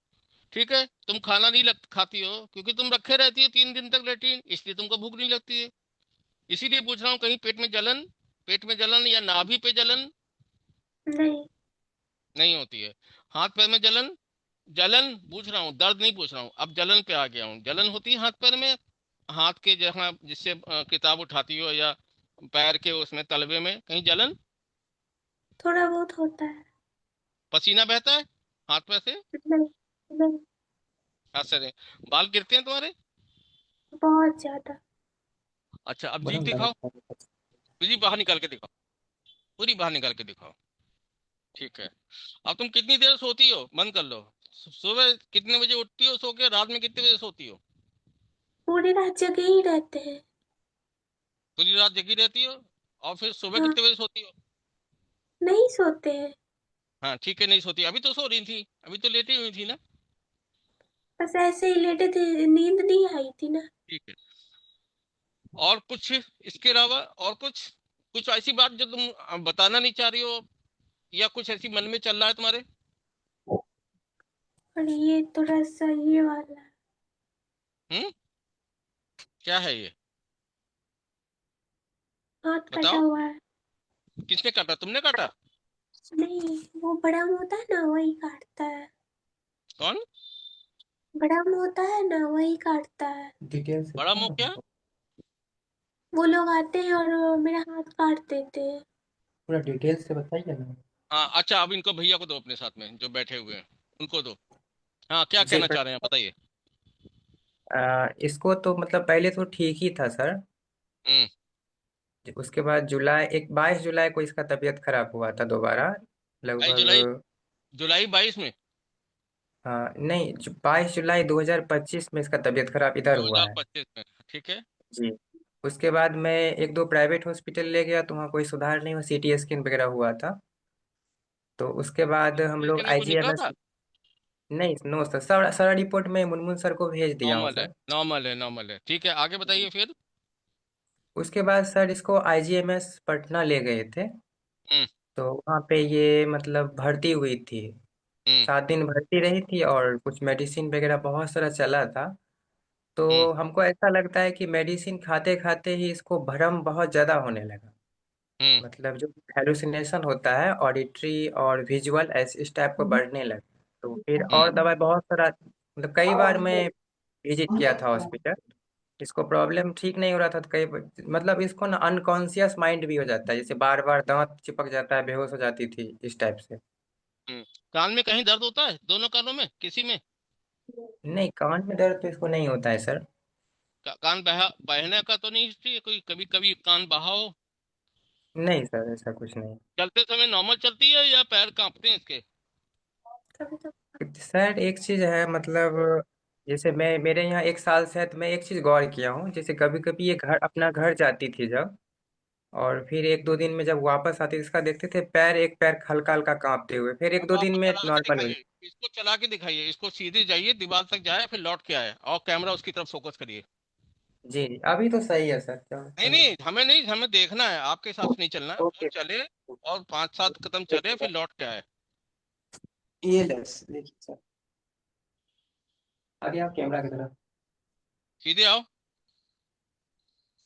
[SPEAKER 12] ठीक है, तुम खाना नहीं खाती हो क्योंकि तुम रखे रहती हो 3 दिन तक लेटरिन, इसलिए तुमको भूख नहीं लगती है। इसीलिए पूछ रहा हूँ, कहीं पेट में जलन, पेट में जलन या नाभि पे जलन?
[SPEAKER 11] नहीं।
[SPEAKER 12] नहीं होती है। हाथ पैर में जलन? जलन पूछ रहा हूँ, दर्द नहीं पूछ रहा हूँ। अब जलन पे आ गया हूँ। जलन होती है हाथ पैर में, हाथ के जहाँ जिससे किताब उठाती हो, या पैर के उसमें तलवे में कहीं जलन?
[SPEAKER 11] थोड़ा बहुत होता है।
[SPEAKER 12] पसीना बहता है हाथ पैर से?
[SPEAKER 11] नहीं। नहीं।
[SPEAKER 12] हाथ से नहीं। बाल गिरते हैं तुम्हारे?
[SPEAKER 11] बहुत ज्यादा।
[SPEAKER 12] अच्छा, अब जीभ दिखाओ, पूरी बाहर निकाल के दिखाओ, पूरी बाहर निकाल के दिखाओ। ठीक है। अब तुम कितनी देर सोती हो? बंद कर लो। सुबह कितने बजे उठती हो सो के? रात में कितने बजे सोती हो?
[SPEAKER 11] पूरी रात जगे ही रहते हैं।
[SPEAKER 12] पूरी रात जगी रहती हो? और फिर सुबह
[SPEAKER 11] हाँ,
[SPEAKER 12] कितने बजे सोती हो?
[SPEAKER 11] नहीं सोते हैं।
[SPEAKER 12] हाँ ठीक है, नहीं सोती। अभी तो सो रही थी, अभी तो लेटी हुई थी ना?
[SPEAKER 11] बस ऐसे ही लेटे थे, नींद नहीं आई थी ना।
[SPEAKER 12] ठीक है। और कुछ इसके अलावा, और कुछ, कुछ ऐसी बात जो तुम बताना नहीं चाह रही हो, या कुछ ऐसी मन में चल रहा है तुम्हारे?
[SPEAKER 11] और ये थोड़ा सा ये वाला
[SPEAKER 12] हम्म। क्या है ये?
[SPEAKER 11] हाथ कटा
[SPEAKER 12] बताओ।
[SPEAKER 11] हुआ है।
[SPEAKER 12] किसने काटा? तुमने काटा?
[SPEAKER 11] नहीं, वो बड़ा मुंह होता है ना, वही काटता है।
[SPEAKER 12] कौन?
[SPEAKER 11] बड़ा मुंह होता है ना, वही काटता है।
[SPEAKER 10] डिटेल से
[SPEAKER 12] बड़ा मुंह क्या?
[SPEAKER 11] वो लोग आते हैं और मेरा हाथ काट देते हैं।
[SPEAKER 10] पूरा डिटेल से बताइए ना।
[SPEAKER 12] हाँ अच्छा, अब इनको भैया को दो, अपने साथ में जो बैठे हुए हैं उनको दो। हाँ, क्या
[SPEAKER 10] जी
[SPEAKER 12] कहना चाह रहे हैं, बताइए।
[SPEAKER 10] इसको तो मतलब पहले तो ठीक ही था सर।
[SPEAKER 12] हम्म।
[SPEAKER 10] उसके बाद 22 जुलाई को इसका तबीयत खराब हुआ था दोबारा,
[SPEAKER 12] जुलाई,
[SPEAKER 10] लगभग।
[SPEAKER 12] जुलाई 22 में?
[SPEAKER 10] हाँ नहीं, 22 जुलाई 2025 में इसका तबीयत खराब इधर हुआ है।
[SPEAKER 12] 2025 में, ठीक है।
[SPEAKER 10] जी। उसके बाद मैं एक दो प्राइवेट हॉस्पिटल ले गया तो वहाँ कोई सुधार नहीं हुआ, सीटी स्कैन वगैरह हुआ था। तो उसके बाद हम लोग
[SPEAKER 12] लेकिन में कुछ निकला
[SPEAKER 10] आईजीएमएस।
[SPEAKER 12] था?
[SPEAKER 10] नहीं नो सर, सारा सारा रिपोर्ट मैं मुनमुन सर को भेज दिया हूँ
[SPEAKER 12] नॉर्मल है,
[SPEAKER 10] सर।
[SPEAKER 12] नॉर्मल है, नॉर्मल है, ठीक है, आगे बताइए फिर।
[SPEAKER 10] उसके बाद सर इसको आईजीएमएस पटना ले गए थे।
[SPEAKER 12] हम्म।
[SPEAKER 10] तो वहाँ पे ये मतलब भर्ती हुई थी।
[SPEAKER 12] हम्म।
[SPEAKER 10] 7 दिन भर्ती रही थी और कुछ मेडिसिन वगैरह बहुत सारा चला था।
[SPEAKER 12] हम्म।
[SPEAKER 10] तो हमको ऐसा लगता है कि मेडिसिन खाते खाते ही इसको भ्रम बहुत ज़्यादा होने लगा।
[SPEAKER 12] हम्म।
[SPEAKER 10] मतलब जो हेलुसिनेशन होता है ऑडिटरी और विजुअल इस टाइप को बढ़ने लगा। तो फिर
[SPEAKER 12] हम्म।
[SPEAKER 10] और दवाई बहुत सारा, मतलब कई बार मैं विजिट किया था हॉस्पिटल। इसको प्रॉब्लम ठीक नहीं हो रहा था तो मतलब इसको ना अनकॉन्शियस माइंड भी हो जाता है, जैसे बार बार दांत चिपक जाता है, बेहोश हो जाती थी इस टाइप से।
[SPEAKER 12] हम्म। कान में कहीं दर्द होता है? दोनों कानों में, किसी में?
[SPEAKER 10] नहीं, कान में दर्द तो इसको नहीं होता है सर।
[SPEAKER 12] कान बहने का तो नहीं हिस्ट्री है कोई? कभी कभी कान बहा हो?
[SPEAKER 10] नहीं सर, ऐसा कुछ नहीं।
[SPEAKER 12] चलते समय नॉर्मल चलती है या पैर कांपते हैं इसके?
[SPEAKER 11] कभी तो
[SPEAKER 10] सर एक चीज है, मतलब जैसे मैं मेरे यहाँ 1 साल से है तो मैं एक चीज गौर किया हूँ, जैसे कभी कभी ये घर अपना घर जाती थी जब, और फिर एक दो दिन में जब वापस आते इसका देखते थे पैर, एक पैर हल्का हल्का कांपते हुए, फिर एक
[SPEAKER 12] अब
[SPEAKER 10] दो दिन
[SPEAKER 12] आपको
[SPEAKER 10] में
[SPEAKER 12] चला के
[SPEAKER 10] नॉर्मल हो
[SPEAKER 12] दिखाइए, इसको चला के दिखाइए, इसको सीधे जाइए दीवार तक जाए फिर लौट के आए और कैमरा उसकी तरफ फोकस करिए।
[SPEAKER 10] जी जी, अभी तो सही है सर, क्या
[SPEAKER 12] नहीं नहीं, हमें देखना है, आपके हिसाब से नहीं चलना है, वो
[SPEAKER 10] ओके।
[SPEAKER 12] चले और 5-7 कदम चले फिर लौट के आए।
[SPEAKER 10] ये देखिए सर, आगे आप कैमरा की तरफ।
[SPEAKER 12] सीधे आओ।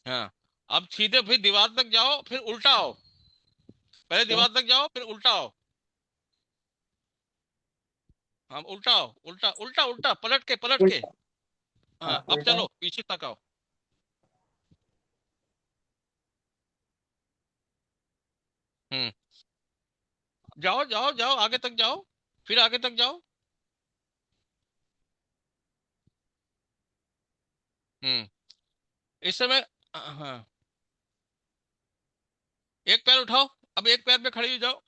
[SPEAKER 12] हाँ, अब सीधे फिर दीवार तक जाओ फिर उल्टा आओ। पहले दीवार तक जाओ फिर उल्टा आओ। हाँ उल्टा आओ, उल्टा उल्टा उल्टा, पलट के। हाँ अब
[SPEAKER 10] उल्टा।
[SPEAKER 12] चलो पीछे तक आओ। हम्म, जाओ जाओ जाओ आगे तक जाओ, फिर आगे तक जाओ। हम्म, इस समय हाँ, एक पैर उठाओ, अब एक पैर पे खड़ी हो जाओ।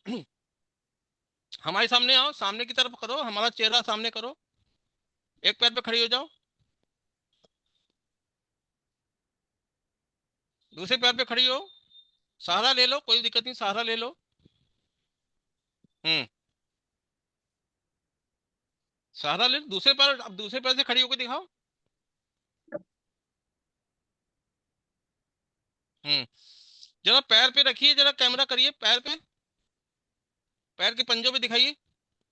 [SPEAKER 12] हमारे सामने आओ, सामने की तरफ करो, हमारा चेहरा सामने करो, एक पैर पे खड़ी हो जाओ। दूसरे पैर पे खड़ी हो, सहारा ले लो, कोई दिक्कत नहीं, सहारा ले लो। हम्म, सहारा ले लो, दूसरे पैर, अब दूसरे पैर से खड़ी होकर दिखाओ। जरा पैर पे रखिए, जरा कैमरा करिए पैर पे, पैर के पंजों पे दिखाइए,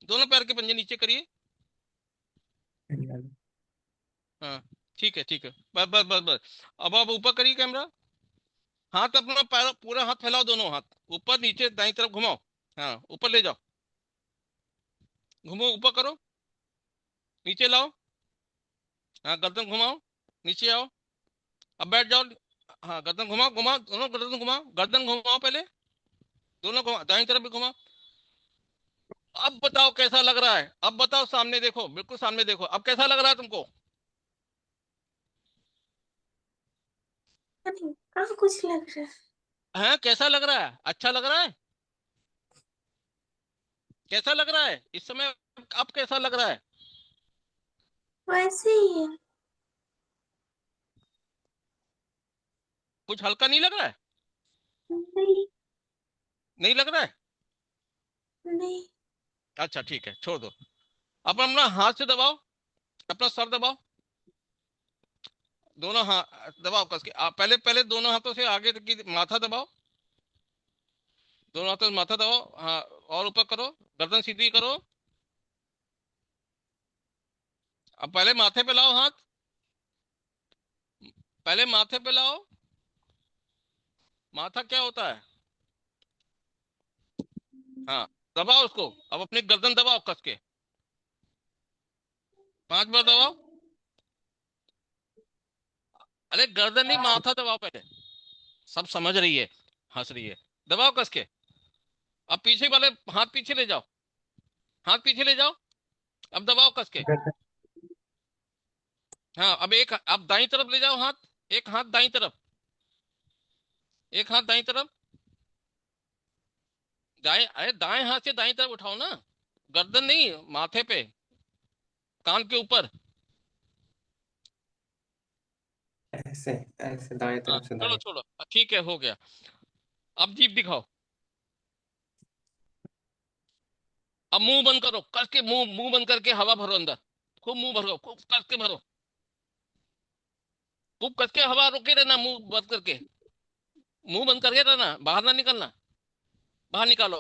[SPEAKER 12] दोनों पैर के पंजे नीचे करिए। हाँ ठीक है ठीक है, बस बस बस बस। अब आप ऊपर करिए कैमरा, हाथ अपना पैर पूरा हाथ फैलाओ, दोनों हाथ ऊपर नीचे दाईं तरफ घुमाओ। हाँ ऊपर ले जाओ, घुमो ऊपर करो, नीचे लाओ। हाँ गर्दन घुमाओ, नीचे आओ, अब बैठ जाओ। हाँ गर्दन घुमाओ, घुमाओ दोनों गर्दन घुमाओ, गर्दन घुमाओ पहले, दोनों घुमाओ, दाईं तरफ भी घुमाओ। अब बताओ कैसा लग रहा है, अब बताओ, सामने देखो, बिल्कुल सामने देखो, अब कैसा लग रहा है तुमको?
[SPEAKER 11] अरे अब कुछ लग रहा है।
[SPEAKER 12] हाँ कैसा लग रहा है, अच्छा लग रहा है? कैसा लग रहा है इस समय, अब कैसा लग रहा है?
[SPEAKER 11] वैसे ही है।
[SPEAKER 12] कुछ हल्का नहीं लग रहा है?
[SPEAKER 11] नहीं।
[SPEAKER 12] नहीं लग रहा है?
[SPEAKER 11] नहीं।
[SPEAKER 12] अच्छा ठीक है, छोड़ दो। अब अपना हाथ से दबाओ, अपना सर दबाओ, दोनों हाथ दबाओ कस के। पहले पहले दोनों हाथों से आगे तक की माथा दबाओ, दोनों हाथों से माथा दबाओ। हाँ और ऊपर करो, गर्दन सीधी करो। अब पहले माथे पे लाओ हाथ, पहले माथे पे लाओ। माथा क्या होता है? हाँ दबाओ उसको, अब अपनी गर्दन दबाओ कस के, 5 बार दबाओ। अरे गर्दन नहीं, माथा दबाओ पहले। सब समझ रही है, हंस रही है। दबाओ कस के। अब पीछे वाले हाथ पीछे ले जाओ, हाथ पीछे ले जाओ, अब दबाओ कस के। हाँ अब एक, अब दाईं तरफ ले जाओ हाथ, एक हाथ दाईं तरफ, एक हाथ दाईं तरफ, दाएं, अरे दाएं हाथ से दाईं तरफ उठाओ ना, गर्दन नहीं, माथे पे, कान के ऊपर।
[SPEAKER 10] ऐसे ऐसे दाएं
[SPEAKER 12] हाँ
[SPEAKER 10] तरफ से
[SPEAKER 12] छोड़ो
[SPEAKER 10] दाएं।
[SPEAKER 12] छोड़ो, ठीक है हो गया। अब जीभ दिखाओ, अब मुंह बंद करो कस के, मुंह मुंह बंद करके हवा भरो अंदर, खूब मुंह भरो, खूब कस के भरो, खूब कस के हवा रोके रहना, मुंह बंद करके, मुंह बंद करके रहना, बाहर ना निकलना। बाहर निकालो,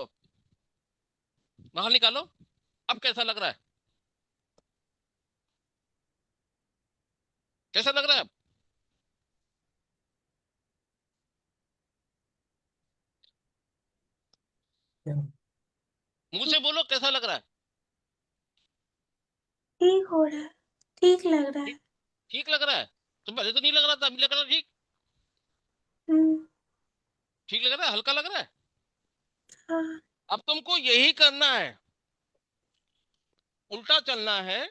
[SPEAKER 12] बाहर निकालो। अब कैसा लग रहा है, कैसा लग रहा है? मुंह से बोलो कैसा लग रहा है?
[SPEAKER 11] ठीक हो रहा है। ठीक लग रहा
[SPEAKER 12] ठीक,
[SPEAKER 11] है।
[SPEAKER 12] ठीक लग रहा है? तो पहले तो नहीं लग रहा था, अभी लग रहा है ठीक,
[SPEAKER 11] हम्म।
[SPEAKER 12] ठीक लग रहा है, हल्का लग रहा है।
[SPEAKER 11] हाँ।
[SPEAKER 12] अब तुमको यही करना है, उल्टा चलना है।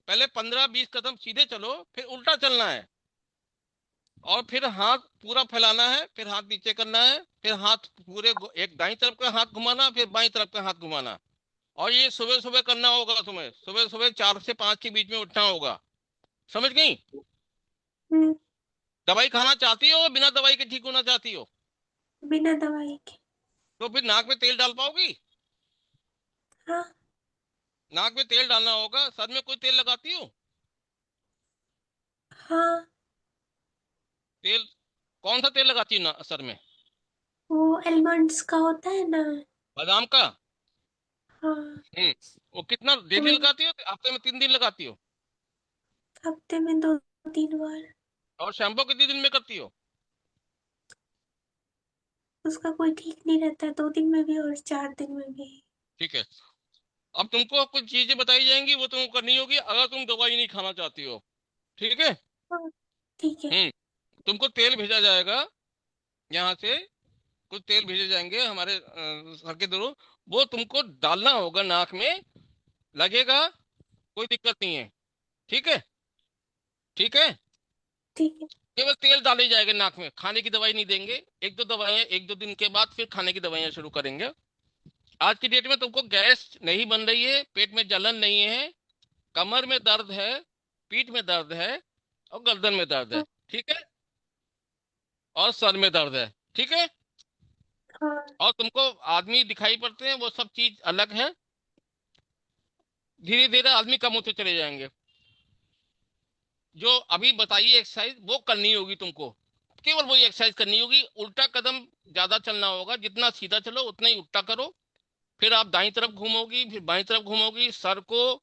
[SPEAKER 12] पहले 15-20 कदम सीधे चलो, फिर उल्टा चलना है, और फिर हाथ पूरा फैलाना है, फिर हाथ नीचे करना है, फिर हाथ पूरे एक दाईं तरफ का हाथ घुमाना, फिर बाईं तरफ का हाथ घुमाना। और ये सुबह सुबह करना होगा तुम्हें, सुबह सुबह 4 से 5 के बीच में उठना होगा। समझ गई?
[SPEAKER 11] हम्म।
[SPEAKER 12] दवाई खाना चाहती हो, बिना दवाई के ठीक होना चाहती हो?
[SPEAKER 11] बिना दवाई के।
[SPEAKER 12] तो फिर नाक में तेल डाल पाओगी?
[SPEAKER 11] हाँ
[SPEAKER 12] नाक में तेल डालना होगा। सर में कोई तेल लगाती हो?
[SPEAKER 11] हाँ,
[SPEAKER 12] तेल कौन सा तेल लगाती हो ना सर में?
[SPEAKER 11] वो एलमंड्स का होता है ना।
[SPEAKER 12] बादाम का?
[SPEAKER 11] हाँ,
[SPEAKER 12] वो कितना
[SPEAKER 11] तो
[SPEAKER 12] डेली लगाती हो? हफ्ते में 3 दिन लगाती हो?
[SPEAKER 11] हफ्ते में 2-3 बार।
[SPEAKER 12] और शैम्पू कितने दिन में करती हो?
[SPEAKER 11] उसका कोई ठीक नहीं रहता है, 2 दिन में भी और 4 दिन में भी।
[SPEAKER 12] ठीक है। अब तुमको कुछ चीजें बताई जाएंगी, वो तुमको करनी होगी अगर तुम दवाई नहीं खाना चाहती हो। ठीक है।
[SPEAKER 11] हाँ, ठीक है।
[SPEAKER 12] तुमको तेल भेजा जाएगा यहाँ से। कुछ तेल भेजे जाएंगे हमारे सर के थ्रू। वो तुमको डालना होगा नाक में। लगेगा, कोई दिक्कत नहीं है। ठीक है। ठीक है।
[SPEAKER 11] ठीक है।
[SPEAKER 12] केवल तेल डाले जाएगा नाक में, खाने की दवाई नहीं देंगे। 1-2 दवाइयाँ 1-2 दिन के बाद फिर खाने की दवाइयाँ शुरू करेंगे। आज की डेट में तुमको गैस नहीं बन रही है, पेट में जलन नहीं है, कमर में दर्द है, पीठ में दर्द है और गर्दन में दर्द है।
[SPEAKER 11] हाँ
[SPEAKER 12] ठीक है। और सर में दर्द है। ठीक है।
[SPEAKER 11] हाँ
[SPEAKER 12] और तुमको आदमी दिखाई पड़ते हैं, वो सब चीज अलग है। धीरे धीरे आदमी कम होते चले जाएंगे। जो अभी बताइए एक्सरसाइज वो करनी होगी तुमको। केवल वही एक्सरसाइज करनी होगी। उल्टा कदम ज्यादा चलना होगा, जितना सीधा चलो उतना ही उल्टा करो। फिर आप दाईं तरफ घूमोगी, फिर बाईं तरफ घूमोगी। सर को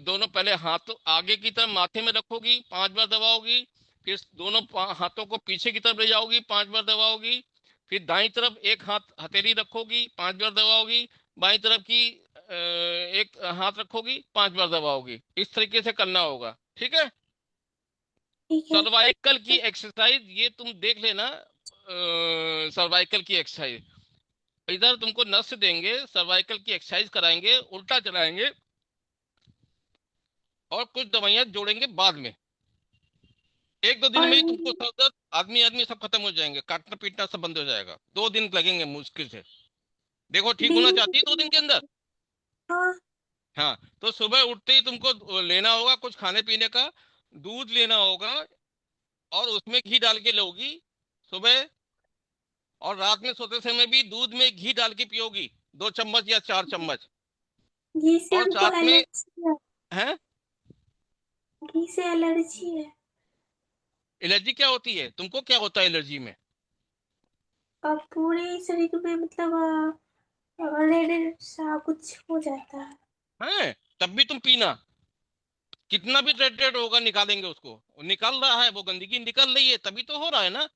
[SPEAKER 12] दोनों पहले हाथ आगे की तरफ माथे में रखोगी, 5 बार दबाओगी। फिर दोनों हाथों को पीछे की तरफ ले जाओगी, 5 बार दबाओगी। फिर दाईं तरफ एक हाथ हथेली रखोगी, 5 बार दबाओगी। बाईं तरफ की एक हाथ रखोगी, 5 बार दबाओगी। इस तरीके से करना होगा। ठीक है।
[SPEAKER 11] ठीक है।
[SPEAKER 12] सर्वाइकल की एक्सरसाइज ये तुम देख लेना। सर्वाइकल की एक्सरसाइज इधर तुमको नस देंगे, सर्वाइकल की एक्सरसाइज कराएंगे, उल्टा चलाएंगे और कुछ दवाइयां जोड़ेंगे बाद में। 1-2 दिन
[SPEAKER 11] और
[SPEAKER 12] में ही तुमको सर दर्द आदमी आदमी सब खत्म हो जाएंगे, काटना पीटना सब बंद हो जाएगा। 2 दिन लगेंगे मुश्किल से। देखो ठीक होना
[SPEAKER 11] नींद
[SPEAKER 12] चाहती है 2 दिन के अंदर?
[SPEAKER 11] हाँ
[SPEAKER 12] हाँ। तो सुबह उठते ही तुमको लेना होगा कुछ खाने पीने का। दूध लेना होगा और उसमें घी डाल के लोगी सुबह। और रात में सोते समय भी दूध में घी डाल के पियोगी, 2 चम्मच या 4 चम्मच।
[SPEAKER 11] घी से
[SPEAKER 12] और
[SPEAKER 11] हमको
[SPEAKER 12] साथ में
[SPEAKER 11] एलर्जी है।
[SPEAKER 12] है।
[SPEAKER 11] घी से एलर्जी है।
[SPEAKER 12] एलर्जी क्या होती है? तुमको क्या होता है एलर्जी में?
[SPEAKER 11] और पूरे शरीर में मतलब रेड रेड सा कुछ हो जाता है।
[SPEAKER 12] हैं? तब भी तुम पीना। कितना भी रेड रेड होगा निकालेंगे उसको। वो निकल रहा है, वो गंदगी निकल रही है, तभी तो हो रहा है ना।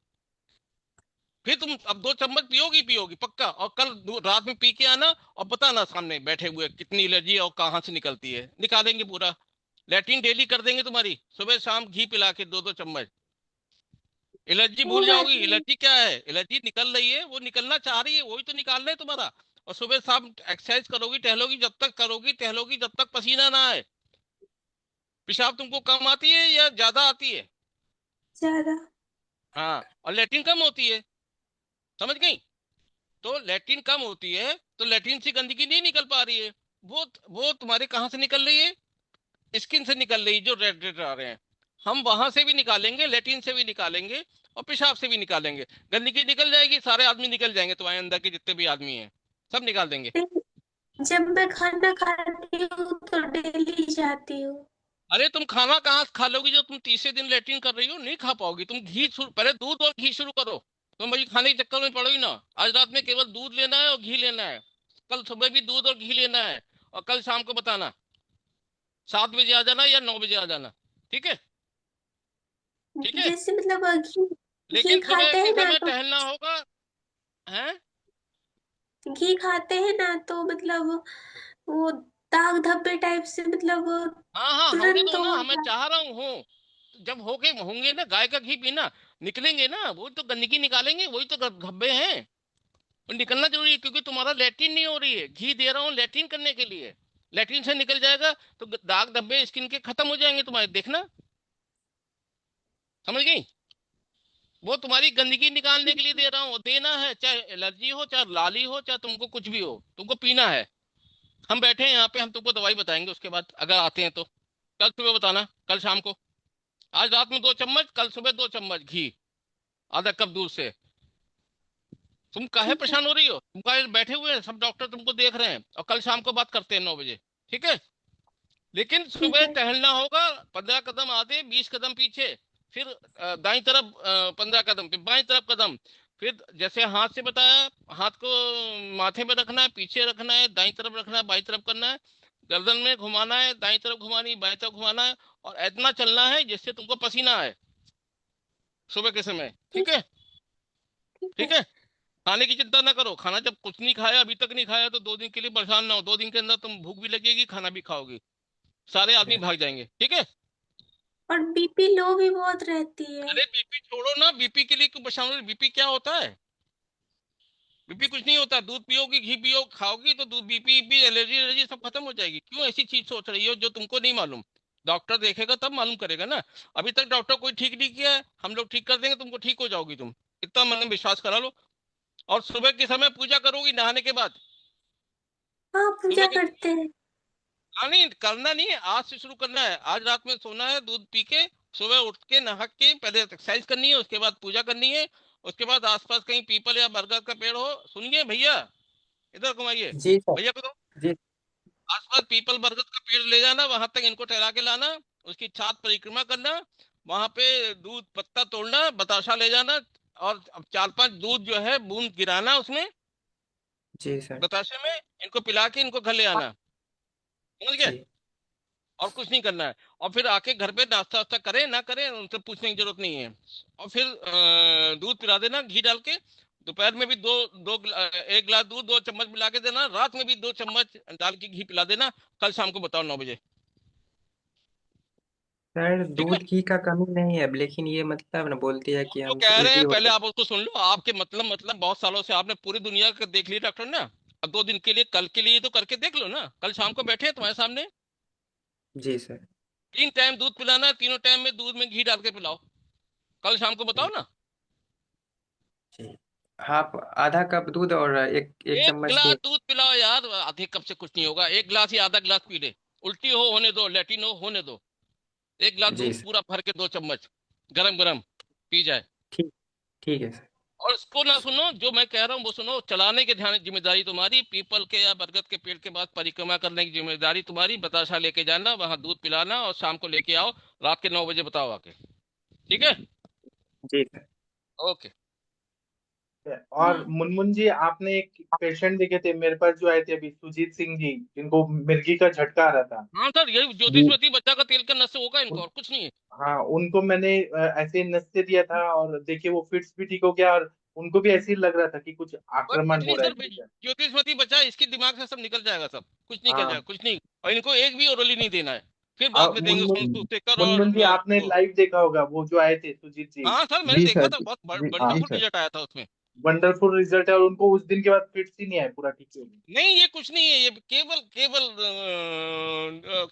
[SPEAKER 12] फिर तुम अब 2 चम्मच पियोगी पियोगी पक्का। और कल रात में पी के आना और बताना सामने बैठे हुए कितनी एलर्जी और कहाँ से निकलती है। निकालेंगे पूरा। लैट्रिन डेली कर देंगे तुम्हारी, सुबह शाम घी पिला के 2-2 चम्मच। एलर्जी
[SPEAKER 11] वो
[SPEAKER 12] भूल
[SPEAKER 11] बात
[SPEAKER 12] जाओगी।
[SPEAKER 11] नहीं।
[SPEAKER 12] एलर्जी क्या है? एलर्जी निकल रही है, वो निकलना चाह रही है, वही तो निकालना है तुम्हारा। और सुबह शाम एक्सरसाइज करोगी, टहलोगी, जब तक करोगी टहलोगी जब तक पसीना ना आए। पेशाब तुमको कम आती है या ज्यादा आती है?
[SPEAKER 11] ज्यादा।
[SPEAKER 12] हाँ। और लैट्रिन कम होती है। समझ गई? तो लैट्रिन कम होती है तो लैट्रिन से गंदगी नहीं निकल पा रही है। वो तुम्हारे कहाँ से निकल रही है? स्किन से निकल रही है, जो रेड रेड आ रहे हैं। हम वहां से भी निकालेंगे, लैट्रिन से भी निकालेंगे और पेशाब से भी निकालेंगे। गंदगी निकल जाएगी, सारे आदमी निकल जाएंगे, तुम्हारे अंदर के जितने भी आदमी हैं सब निकाल देंगे।
[SPEAKER 11] जब मैं खाना खाती हूँ तो डेली जाती हूँ।
[SPEAKER 12] अरे तुम खाना कहाँ से खा लोगी? जो तुम तीसरे दिन लैट्रिन कर रही हो नहीं खा पाओगी। तुम पहले दूध और घी शुरू करो। तुम भाई खाने के चक्कर में पड़ोगी ना। आज रात में केवल दूध लेना है और घी लेना है। कल सुबह भी दूध और घी लेना है। और कल शाम को बताना, 7 बजे आ जाना या 9 बजे आ जाना। ठीक है। ठीक है।
[SPEAKER 11] जैसे मतलब घी घी
[SPEAKER 12] लेकिन सुबह
[SPEAKER 11] खाते
[SPEAKER 12] के
[SPEAKER 11] हैं ना
[SPEAKER 12] समय
[SPEAKER 11] तो
[SPEAKER 12] टहलना होगा। है।
[SPEAKER 11] घी खाते हैं ना तो मतलब वो दाग धब्बे टाइप से मतलब
[SPEAKER 12] हाँ हाँ, होने
[SPEAKER 11] तुरंत
[SPEAKER 12] दो ना,
[SPEAKER 11] हो
[SPEAKER 12] हमें
[SPEAKER 11] जाता
[SPEAKER 12] चाह रहा हूँ। जब होके होंगे ना गाय का घी पीना, निकलेंगे ना, वो तो गंदगी निकालेंगे, वही तो धब्बे हैं। और निकलना जरूरी है क्योंकि तुम्हारा लैट्रिन नहीं हो रही है। घी दे रहा हूँ लैट्रिन करने के लिए। लैट्रिन से निकल जाएगा तो दाग धब्बे स्किन के खत्म हो जाएंगे तुम्हारे, देखना। समझ गई? वो तुम्हारी गंदगी निकालने के लिए दे रहा हूँ। देना है, चाहे एलर्जी हो, चाहे लाली हो, चाहे तुमको कुछ भी हो, तुमको पीना है। हम बैठे हैं यहाँ पे, हम तुमको दवाई बताएंगे उसके बाद अगर आते हैं तो। कल सुबह बताना, कल शाम को। आज रात में 2 चम्मच, कल सुबह 2 चम्मच घी, आधा कप दूध से। तुम काहे
[SPEAKER 11] ठीक है
[SPEAKER 12] परेशान हो रही हो? तुम काहे बैठे हुए हैं? सब डॉक्टर तुमको देख रहे हैं और कल शाम को बात करते हैं 9 बजे। ठीक है, लेकिन
[SPEAKER 11] ठीक
[SPEAKER 12] सुबह
[SPEAKER 11] है
[SPEAKER 12] टहलना होगा। 15 कदम आगे, 20 कदम पीछे, फिर दाईं तरफ 15 कदम, फिर बाईं तरफ कदम। फिर जैसे हाथ से बताया, हाथ को माथे में रखना है, पीछे रखना है, दाईं तरफ रखना है, बाईं तरफ करना है, गर्दन में घुमाना है, दाईं तरफ घुमानी, बाईं तरफ घुमाना है, और इतना चलना है जिससे तुमको पसीना आए सुबह के समय।
[SPEAKER 11] ठीक
[SPEAKER 12] ठीक है,
[SPEAKER 11] ठीक
[SPEAKER 12] ठीक
[SPEAKER 11] है
[SPEAKER 12] है। खाने की चिंता ना करो। खाना जब कुछ नहीं खाया, अभी तक नहीं खाया, तो 2 दिन के लिए परेशान ना हो। 2 दिन के अंदर तुम भूख भी लगेगी, खाना भी खाओगी, सारे आदमी भाग जाएंगे। ठीक है।
[SPEAKER 11] और बीपी लो भी बहुत रहती है
[SPEAKER 12] अरे बीपी छोड़ो ना, बीपी के लिए क्यों परेशान हो रही? बीपी क्या होता है? बीपी कुछ नहीं होता। दूध पियोगी, घी पियो, खाओगी तो दूध, बीपी भी, एलर्जी एलर्जी सब खत्म हो जाएगी। क्यों ऐसी चीज सोच रही हो जो तुमको नहीं मालूम? डॉक्टर देखेगा तब मालूम करेगा ना। अभी तक डॉक्टर कोई ठीक नहीं किया है, हम लोग ठीक कर देंगे, तुमको ठीक हो जाओगी तुम। इतना मन में विश्वास करा लो। और सुबह के समय पूजा करोगी नहाने के बाद।
[SPEAKER 11] हाँ
[SPEAKER 12] सुबह
[SPEAKER 11] पूजा
[SPEAKER 12] के,
[SPEAKER 11] करते हैं
[SPEAKER 12] हाँ नहीं करना नहीं है, आज से शुरू करना है। आज रात में सोना है दूध पी के, सुबह उठ के नहा के पहले एक्सरसाइज करनी है, उसके बाद पूजा करनी है। उसके बाद आसपास कहीं पीपल या बरगद का पेड़ हो, सुनिए भैया, इधर घुमाइए,
[SPEAKER 10] जी सर।
[SPEAKER 12] भैया को दो।
[SPEAKER 10] जी।
[SPEAKER 12] आसपास पीपल बरगद का पेड़ ले जाना, वहां तक इनको टहला के लाना, उसकी छात परिक्रमा करना, वहां पे दूध पत्ता तोड़ना, बताशा ले जाना, और अब 4-5 दूध जो है बूंद गिराना उसमें,
[SPEAKER 10] जी सर।
[SPEAKER 12] बताशे में, इनको पिला के इनको घर ले आना। समझ गए?
[SPEAKER 10] जी।
[SPEAKER 12] और कुछ नहीं करना है। और फिर आके घर पे नाश्ता वास्ता करें ना करें, उनसे पूछने की जरूरत नहीं है। और फिर दूध पिला देना घी डाल के। दोपहर में भी 1 गिलास दूध 2 चम्मच मिला के देना। रात में भी 2 चम्मच डाल के घी पिला देना। कल शाम को बताओ 9 बजे।
[SPEAKER 10] सर
[SPEAKER 12] ठीक है।
[SPEAKER 10] दूध घी का कमी नहीं है, लेकिन ये मतलब ना बोलती है कि
[SPEAKER 12] जो
[SPEAKER 10] हमसे
[SPEAKER 12] कह रहे
[SPEAKER 10] उल्टी
[SPEAKER 12] हैं
[SPEAKER 10] हो
[SPEAKER 12] पहले
[SPEAKER 10] रही
[SPEAKER 12] आप उसको सुन लो। आपके मतलब बहुत सालों से आपने पूरी दुनिया का देख लिया डॉक्टर ना। अब 2 दिन के लिए, कल के लिए तो करके देख लो ना। कल शाम को बैठे हैं तुम्हारे सामने।
[SPEAKER 10] है। जी सर।
[SPEAKER 12] 3 टाइम दूध पिलाना है, तीनों टाइम में दूध में घी डाल के पिलाओ। कल शाम को बताओ
[SPEAKER 10] जी।
[SPEAKER 12] ना।
[SPEAKER 10] जी। हाफ आधा कप दूध और एक
[SPEAKER 12] एक
[SPEAKER 10] चम्मच
[SPEAKER 12] गिलास
[SPEAKER 10] घी।
[SPEAKER 12] दूध पिलाओ यार, आधे कप से कुछ नहीं होगा। 1 गिलास या आधा गिलास पी ले। उल्टी हो होने दो, लेटिन हो होने दो। 1 गिलास
[SPEAKER 10] जी
[SPEAKER 12] दूध
[SPEAKER 10] सर।
[SPEAKER 12] पूरा भर के 2 चम्मच गरम गरम पी जाए।
[SPEAKER 10] ठीक। ठीक है सर।
[SPEAKER 12] और इसको ना सुनो, जो मैं कह रहा हूँ वो सुनो। चलाने के ध्यान जिम्मेदारी तुम्हारी, पीपल के या बरगद के पेड़ के बाद परिक्रमा करने की जिम्मेदारी तुम्हारी। बताशा लेके जाना, वहां दूध पिलाना, और शाम को लेके आओ। रात के 9 बजे बताओ आके। ठीक है।
[SPEAKER 10] जी सर।
[SPEAKER 12] ओके।
[SPEAKER 2] और मुनमुन जी, आपने एक पेशेंट देखे थे मेरे पास जो आए थे अभी, सुजीत सिंह जी, जिनको मिर्गी का झटका आ रहा था।
[SPEAKER 12] हाँ सर, यही
[SPEAKER 2] जी।
[SPEAKER 12] ज्योतिषमती बच्चा का तेल का नशे होगा इनको, और कुछ नहीं है।
[SPEAKER 2] हाँ, उनको मैंने ऐसे नस्ते दिया था, और देखिए वो फिट्स भी ठीक हो गया, और उनको भी ऐसे ही लग रहा था कि कुछ
[SPEAKER 12] बस
[SPEAKER 2] आक्रमण
[SPEAKER 12] कुछ
[SPEAKER 2] हो
[SPEAKER 12] नहीं
[SPEAKER 2] रहा है
[SPEAKER 12] सर,
[SPEAKER 2] भीतर।
[SPEAKER 12] ज्योतिषमती बच्चा है, इसके दिमाग से सब निकल जाएगा सब। कुछ नहीं कर जाएगा,
[SPEAKER 2] हाँ।
[SPEAKER 12] कुछ नहीं। और इनको एक भी ओरली नहीं देना है। फिर बाद में देंगे
[SPEAKER 2] मुनमुन
[SPEAKER 12] उसको स्टेकर और
[SPEAKER 2] मुनमुन जी, आपने
[SPEAKER 12] वो।
[SPEAKER 2] लाइव देखा होगा वो जो आए थे सुजीत जी।
[SPEAKER 12] हाँ सर, मैंने
[SPEAKER 8] जी
[SPEAKER 12] देखा
[SPEAKER 8] सर।
[SPEAKER 12] था, बहुत
[SPEAKER 8] जी
[SPEAKER 2] हाँ,
[SPEAKER 8] जी
[SPEAKER 12] वंडरफुल
[SPEAKER 8] सर।
[SPEAKER 12] रिजल्ट आया था उसमें।
[SPEAKER 2] वंडरफुल रिजल्ट है, और उनको उस दिन के बाद फिट्स ही नहीं आए, पूरा ठीक हो गया।
[SPEAKER 12] नहीं ये कुछ नहीं है, ये केवल केवल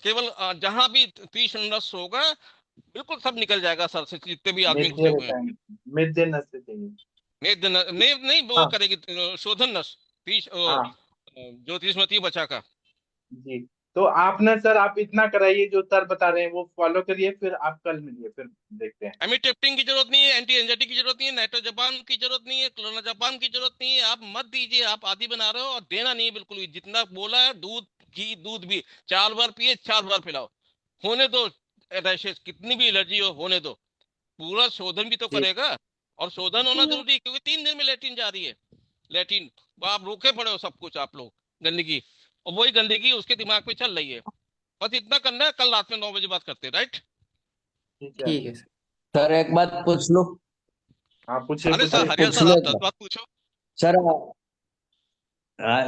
[SPEAKER 12] केवल जहां भी तीक्ष्ण नस होगा, बिल्कुल सब निकल जाएगा सर से, जितने भी आदमी घुसे
[SPEAKER 2] मेदे
[SPEAKER 12] हुए हैं।
[SPEAKER 2] रहता है, मेदे नस्ते चाहिए।
[SPEAKER 12] नहीं नहीं, वो
[SPEAKER 2] हाँ।
[SPEAKER 12] करेगी शोधन नस,
[SPEAKER 2] हाँ
[SPEAKER 12] ज्योतिषमती बच्चा का।
[SPEAKER 2] जी। तो आप ना सर, आप इतना कराइए जो सर बता रहे हैं वो फॉलो करिए, फिर आप कल मिलिए, फिर देखते हैं।
[SPEAKER 12] एमिटेप्टिन की जरूरत नहीं है, एंटी एंजाइटी की जरूरत नहीं है, नाइट्रोजपान की जरूरत नहीं है, क्लोनाजापान की जरूरत नहीं है। आप मत दीजिए, आप आदि बना रहे हो, और देना नहीं है बिल्कुल भी। जितना बोला है दूध घी, दूध भी 4 बार पिए, 4 बार पिलाओ। होने दो रैशेस, कितनी भी एलर्जी हो होने दो। पूरा शोधन भी तो
[SPEAKER 10] जी।
[SPEAKER 12] करेगा। और शोधन होना जरूरी है, क्योंकि 3 दिन में लेटिन जा रही है। लेटिन, आप रोके पड़े हो सब कुछ आप लोग, गंदगी। और वही गंदगी उसके दिमाग पे चल रही है। बस इतना करना है। कल रात में 9 बजे बात करते हैं, राइट?
[SPEAKER 2] ठीक है।
[SPEAKER 10] ठीक है सर।
[SPEAKER 3] सर एक बात पूछ लो।
[SPEAKER 2] हाँ, पूछिए
[SPEAKER 12] अरे सर,
[SPEAKER 2] पूछिए।
[SPEAKER 12] हरिया
[SPEAKER 3] पूछ
[SPEAKER 12] सर, आप 10
[SPEAKER 3] लेता
[SPEAKER 12] बात पूछो।
[SPEAKER 3] सर।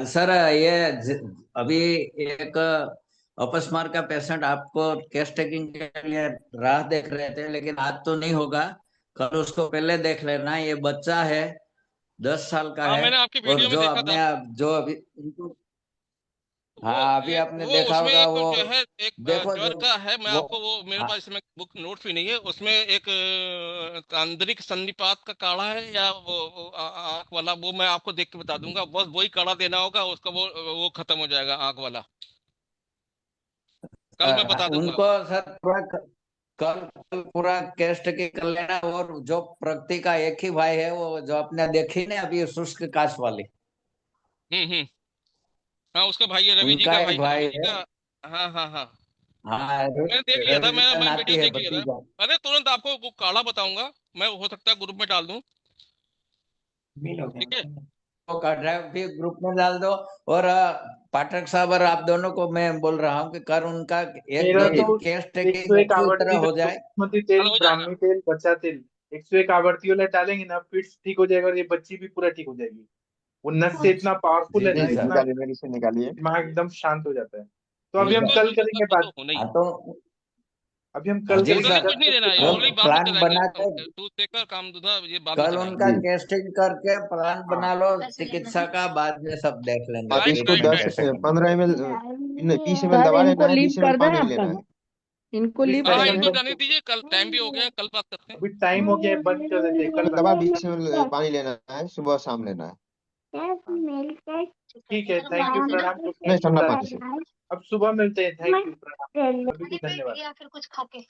[SPEAKER 3] सर ये अभी एक अपस्मार का पेशेंट आपको केस टेकिंग के लिए राह देख रहे थे, लेकिन आज तो नहीं होगा, कल उसको पहले देख लेना। ये बच्चा है, 10 साल का
[SPEAKER 12] हाँ,
[SPEAKER 3] है।
[SPEAKER 12] मैंने आपकी
[SPEAKER 3] और
[SPEAKER 12] वीडियो में
[SPEAKER 3] जो
[SPEAKER 12] देखा था।
[SPEAKER 3] अपने आप जो अभी उनको,
[SPEAKER 12] वो
[SPEAKER 3] हाँ अभी आपने
[SPEAKER 12] वो
[SPEAKER 3] देखा
[SPEAKER 12] उसमें
[SPEAKER 3] होगा
[SPEAKER 12] एक
[SPEAKER 3] वो,
[SPEAKER 12] जो है, एक
[SPEAKER 3] देखो
[SPEAKER 12] ज्वर
[SPEAKER 3] जो
[SPEAKER 12] का है। मैं
[SPEAKER 3] वो,
[SPEAKER 12] आपको वो, मेरे
[SPEAKER 3] हाँ
[SPEAKER 12] पास इसमें बुक नोट्स भी नहीं है। उसमें एक आंतरिक संधिपात का काढ़ा है, या वो आंख वाला, वो मैं आपको देख के बता दूंगा। बस वही काढ़ा देना होगा उसका, वो खत्म हो जाएगा आंख वाला। कल मैं बता दूंगा
[SPEAKER 3] उनको
[SPEAKER 12] आपको।
[SPEAKER 3] सर थोड़ा कल कल पूरा टेस्ट की कर लेना। और जो प्रगति का एक ही भाई है, वो जो आपने देखी ना अभी शुष्क काश वाली,
[SPEAKER 12] हाँ उसका भाई है, रवि जी
[SPEAKER 3] उनका
[SPEAKER 12] का
[SPEAKER 3] एक
[SPEAKER 12] भाई
[SPEAKER 3] भाई
[SPEAKER 12] रवि जी
[SPEAKER 3] है।
[SPEAKER 12] का। हाँ हाँ हाँ,
[SPEAKER 3] हाँ,
[SPEAKER 12] मैंने देख लिया था,
[SPEAKER 3] रवि का
[SPEAKER 12] मैं
[SPEAKER 3] नाती
[SPEAKER 12] वीडियो
[SPEAKER 3] है,
[SPEAKER 12] देख लिया था।
[SPEAKER 3] भतीजा।
[SPEAKER 12] अरे तुरंत आपको वो काढ़ा बताऊंगा मैं, हो सकता है ग्रुप में डाल दूं, ठीक है।
[SPEAKER 3] वो का ड्राइव भी ग्रुप में डाल दो। और पाठक साहब और आप दोनों को मैं बोल रहा हूँ कि कर उनका एक
[SPEAKER 2] मेरा
[SPEAKER 3] दो दिन
[SPEAKER 2] तो
[SPEAKER 3] टेस्ट की
[SPEAKER 2] 101
[SPEAKER 3] अच्छी तरह
[SPEAKER 2] आवर्ती
[SPEAKER 3] हो जाए।
[SPEAKER 2] बासमती तेल,
[SPEAKER 12] कल हो जाएगा।
[SPEAKER 2] ब्राह्मी तेल, बच्चा तेल, 101 आवर्ती वाला डालेंगे ना, फिर ठीक हो जाएगा और ये बच्ची भी पूरा ठीक हो जाएगी। वो नस से इतना पावरफुल
[SPEAKER 3] जी
[SPEAKER 2] है
[SPEAKER 3] जी
[SPEAKER 2] ना,
[SPEAKER 3] सर।
[SPEAKER 2] इतना
[SPEAKER 13] निकालिए, मेडिसिन निकालिए।
[SPEAKER 2] दिमाग एकदम शांत हो जाता है। तो
[SPEAKER 3] जी
[SPEAKER 2] अभी हम
[SPEAKER 3] सर।
[SPEAKER 2] कल
[SPEAKER 12] शुगर
[SPEAKER 2] करेंगे
[SPEAKER 12] का
[SPEAKER 2] बात,
[SPEAKER 12] तो होना ही
[SPEAKER 3] हाँ
[SPEAKER 12] है।
[SPEAKER 3] तो
[SPEAKER 2] अभी हम
[SPEAKER 3] हाँ
[SPEAKER 2] कल
[SPEAKER 3] जी
[SPEAKER 2] करेंगे
[SPEAKER 12] मोटरली
[SPEAKER 3] सर,
[SPEAKER 12] कुछ नहीं देना है,
[SPEAKER 3] वो
[SPEAKER 12] मोटरली बाद में
[SPEAKER 3] प्लान
[SPEAKER 12] चलाएंगे,
[SPEAKER 3] बना के
[SPEAKER 12] दूध देकर काम दूधा ये बाद में
[SPEAKER 3] कल
[SPEAKER 12] चलाएंगे।
[SPEAKER 3] उनका
[SPEAKER 13] जी।
[SPEAKER 3] टेस्टिंग करके प्लान
[SPEAKER 2] हाँ
[SPEAKER 3] बना लो चिकित्सा का, बाद में सब देख लेंगे
[SPEAKER 13] आप
[SPEAKER 12] राइट
[SPEAKER 3] फिर
[SPEAKER 13] इसको
[SPEAKER 3] उसमें
[SPEAKER 12] राइट
[SPEAKER 13] 10
[SPEAKER 12] राइट।
[SPEAKER 3] कैसे करना।
[SPEAKER 13] 15 ml 30 ml
[SPEAKER 1] सर
[SPEAKER 13] दवा
[SPEAKER 1] इनको
[SPEAKER 13] लेना है,
[SPEAKER 1] लीव
[SPEAKER 13] 20
[SPEAKER 1] कर
[SPEAKER 13] ml
[SPEAKER 1] दें
[SPEAKER 13] पानी
[SPEAKER 1] आपका,
[SPEAKER 13] लेना है।
[SPEAKER 1] इनको
[SPEAKER 2] अभी
[SPEAKER 1] लीव
[SPEAKER 12] हाँ
[SPEAKER 1] कर
[SPEAKER 2] टाइम
[SPEAKER 1] दें।
[SPEAKER 12] इनको
[SPEAKER 2] है,
[SPEAKER 12] जाने दीजिए, कल टाइम भी हो गया, कल बात करते हैं।
[SPEAKER 2] अभी टाइम हो गया है, बंद कर देते हैं, कल बात
[SPEAKER 13] दवा
[SPEAKER 2] करते
[SPEAKER 13] 20 ml पानी लेना है, सुबह शाम लेना है।
[SPEAKER 2] हैं। हाँ, ठीक है, थैंक यू, प्रणाम,
[SPEAKER 13] नहीं,
[SPEAKER 2] थैंक यू,
[SPEAKER 13] ठंडा
[SPEAKER 2] प्रणाम।
[SPEAKER 13] पानी से।
[SPEAKER 2] अब सुबह मिलते हैं, थैंक यू, प्रणाम, सभी को धन्यवाद।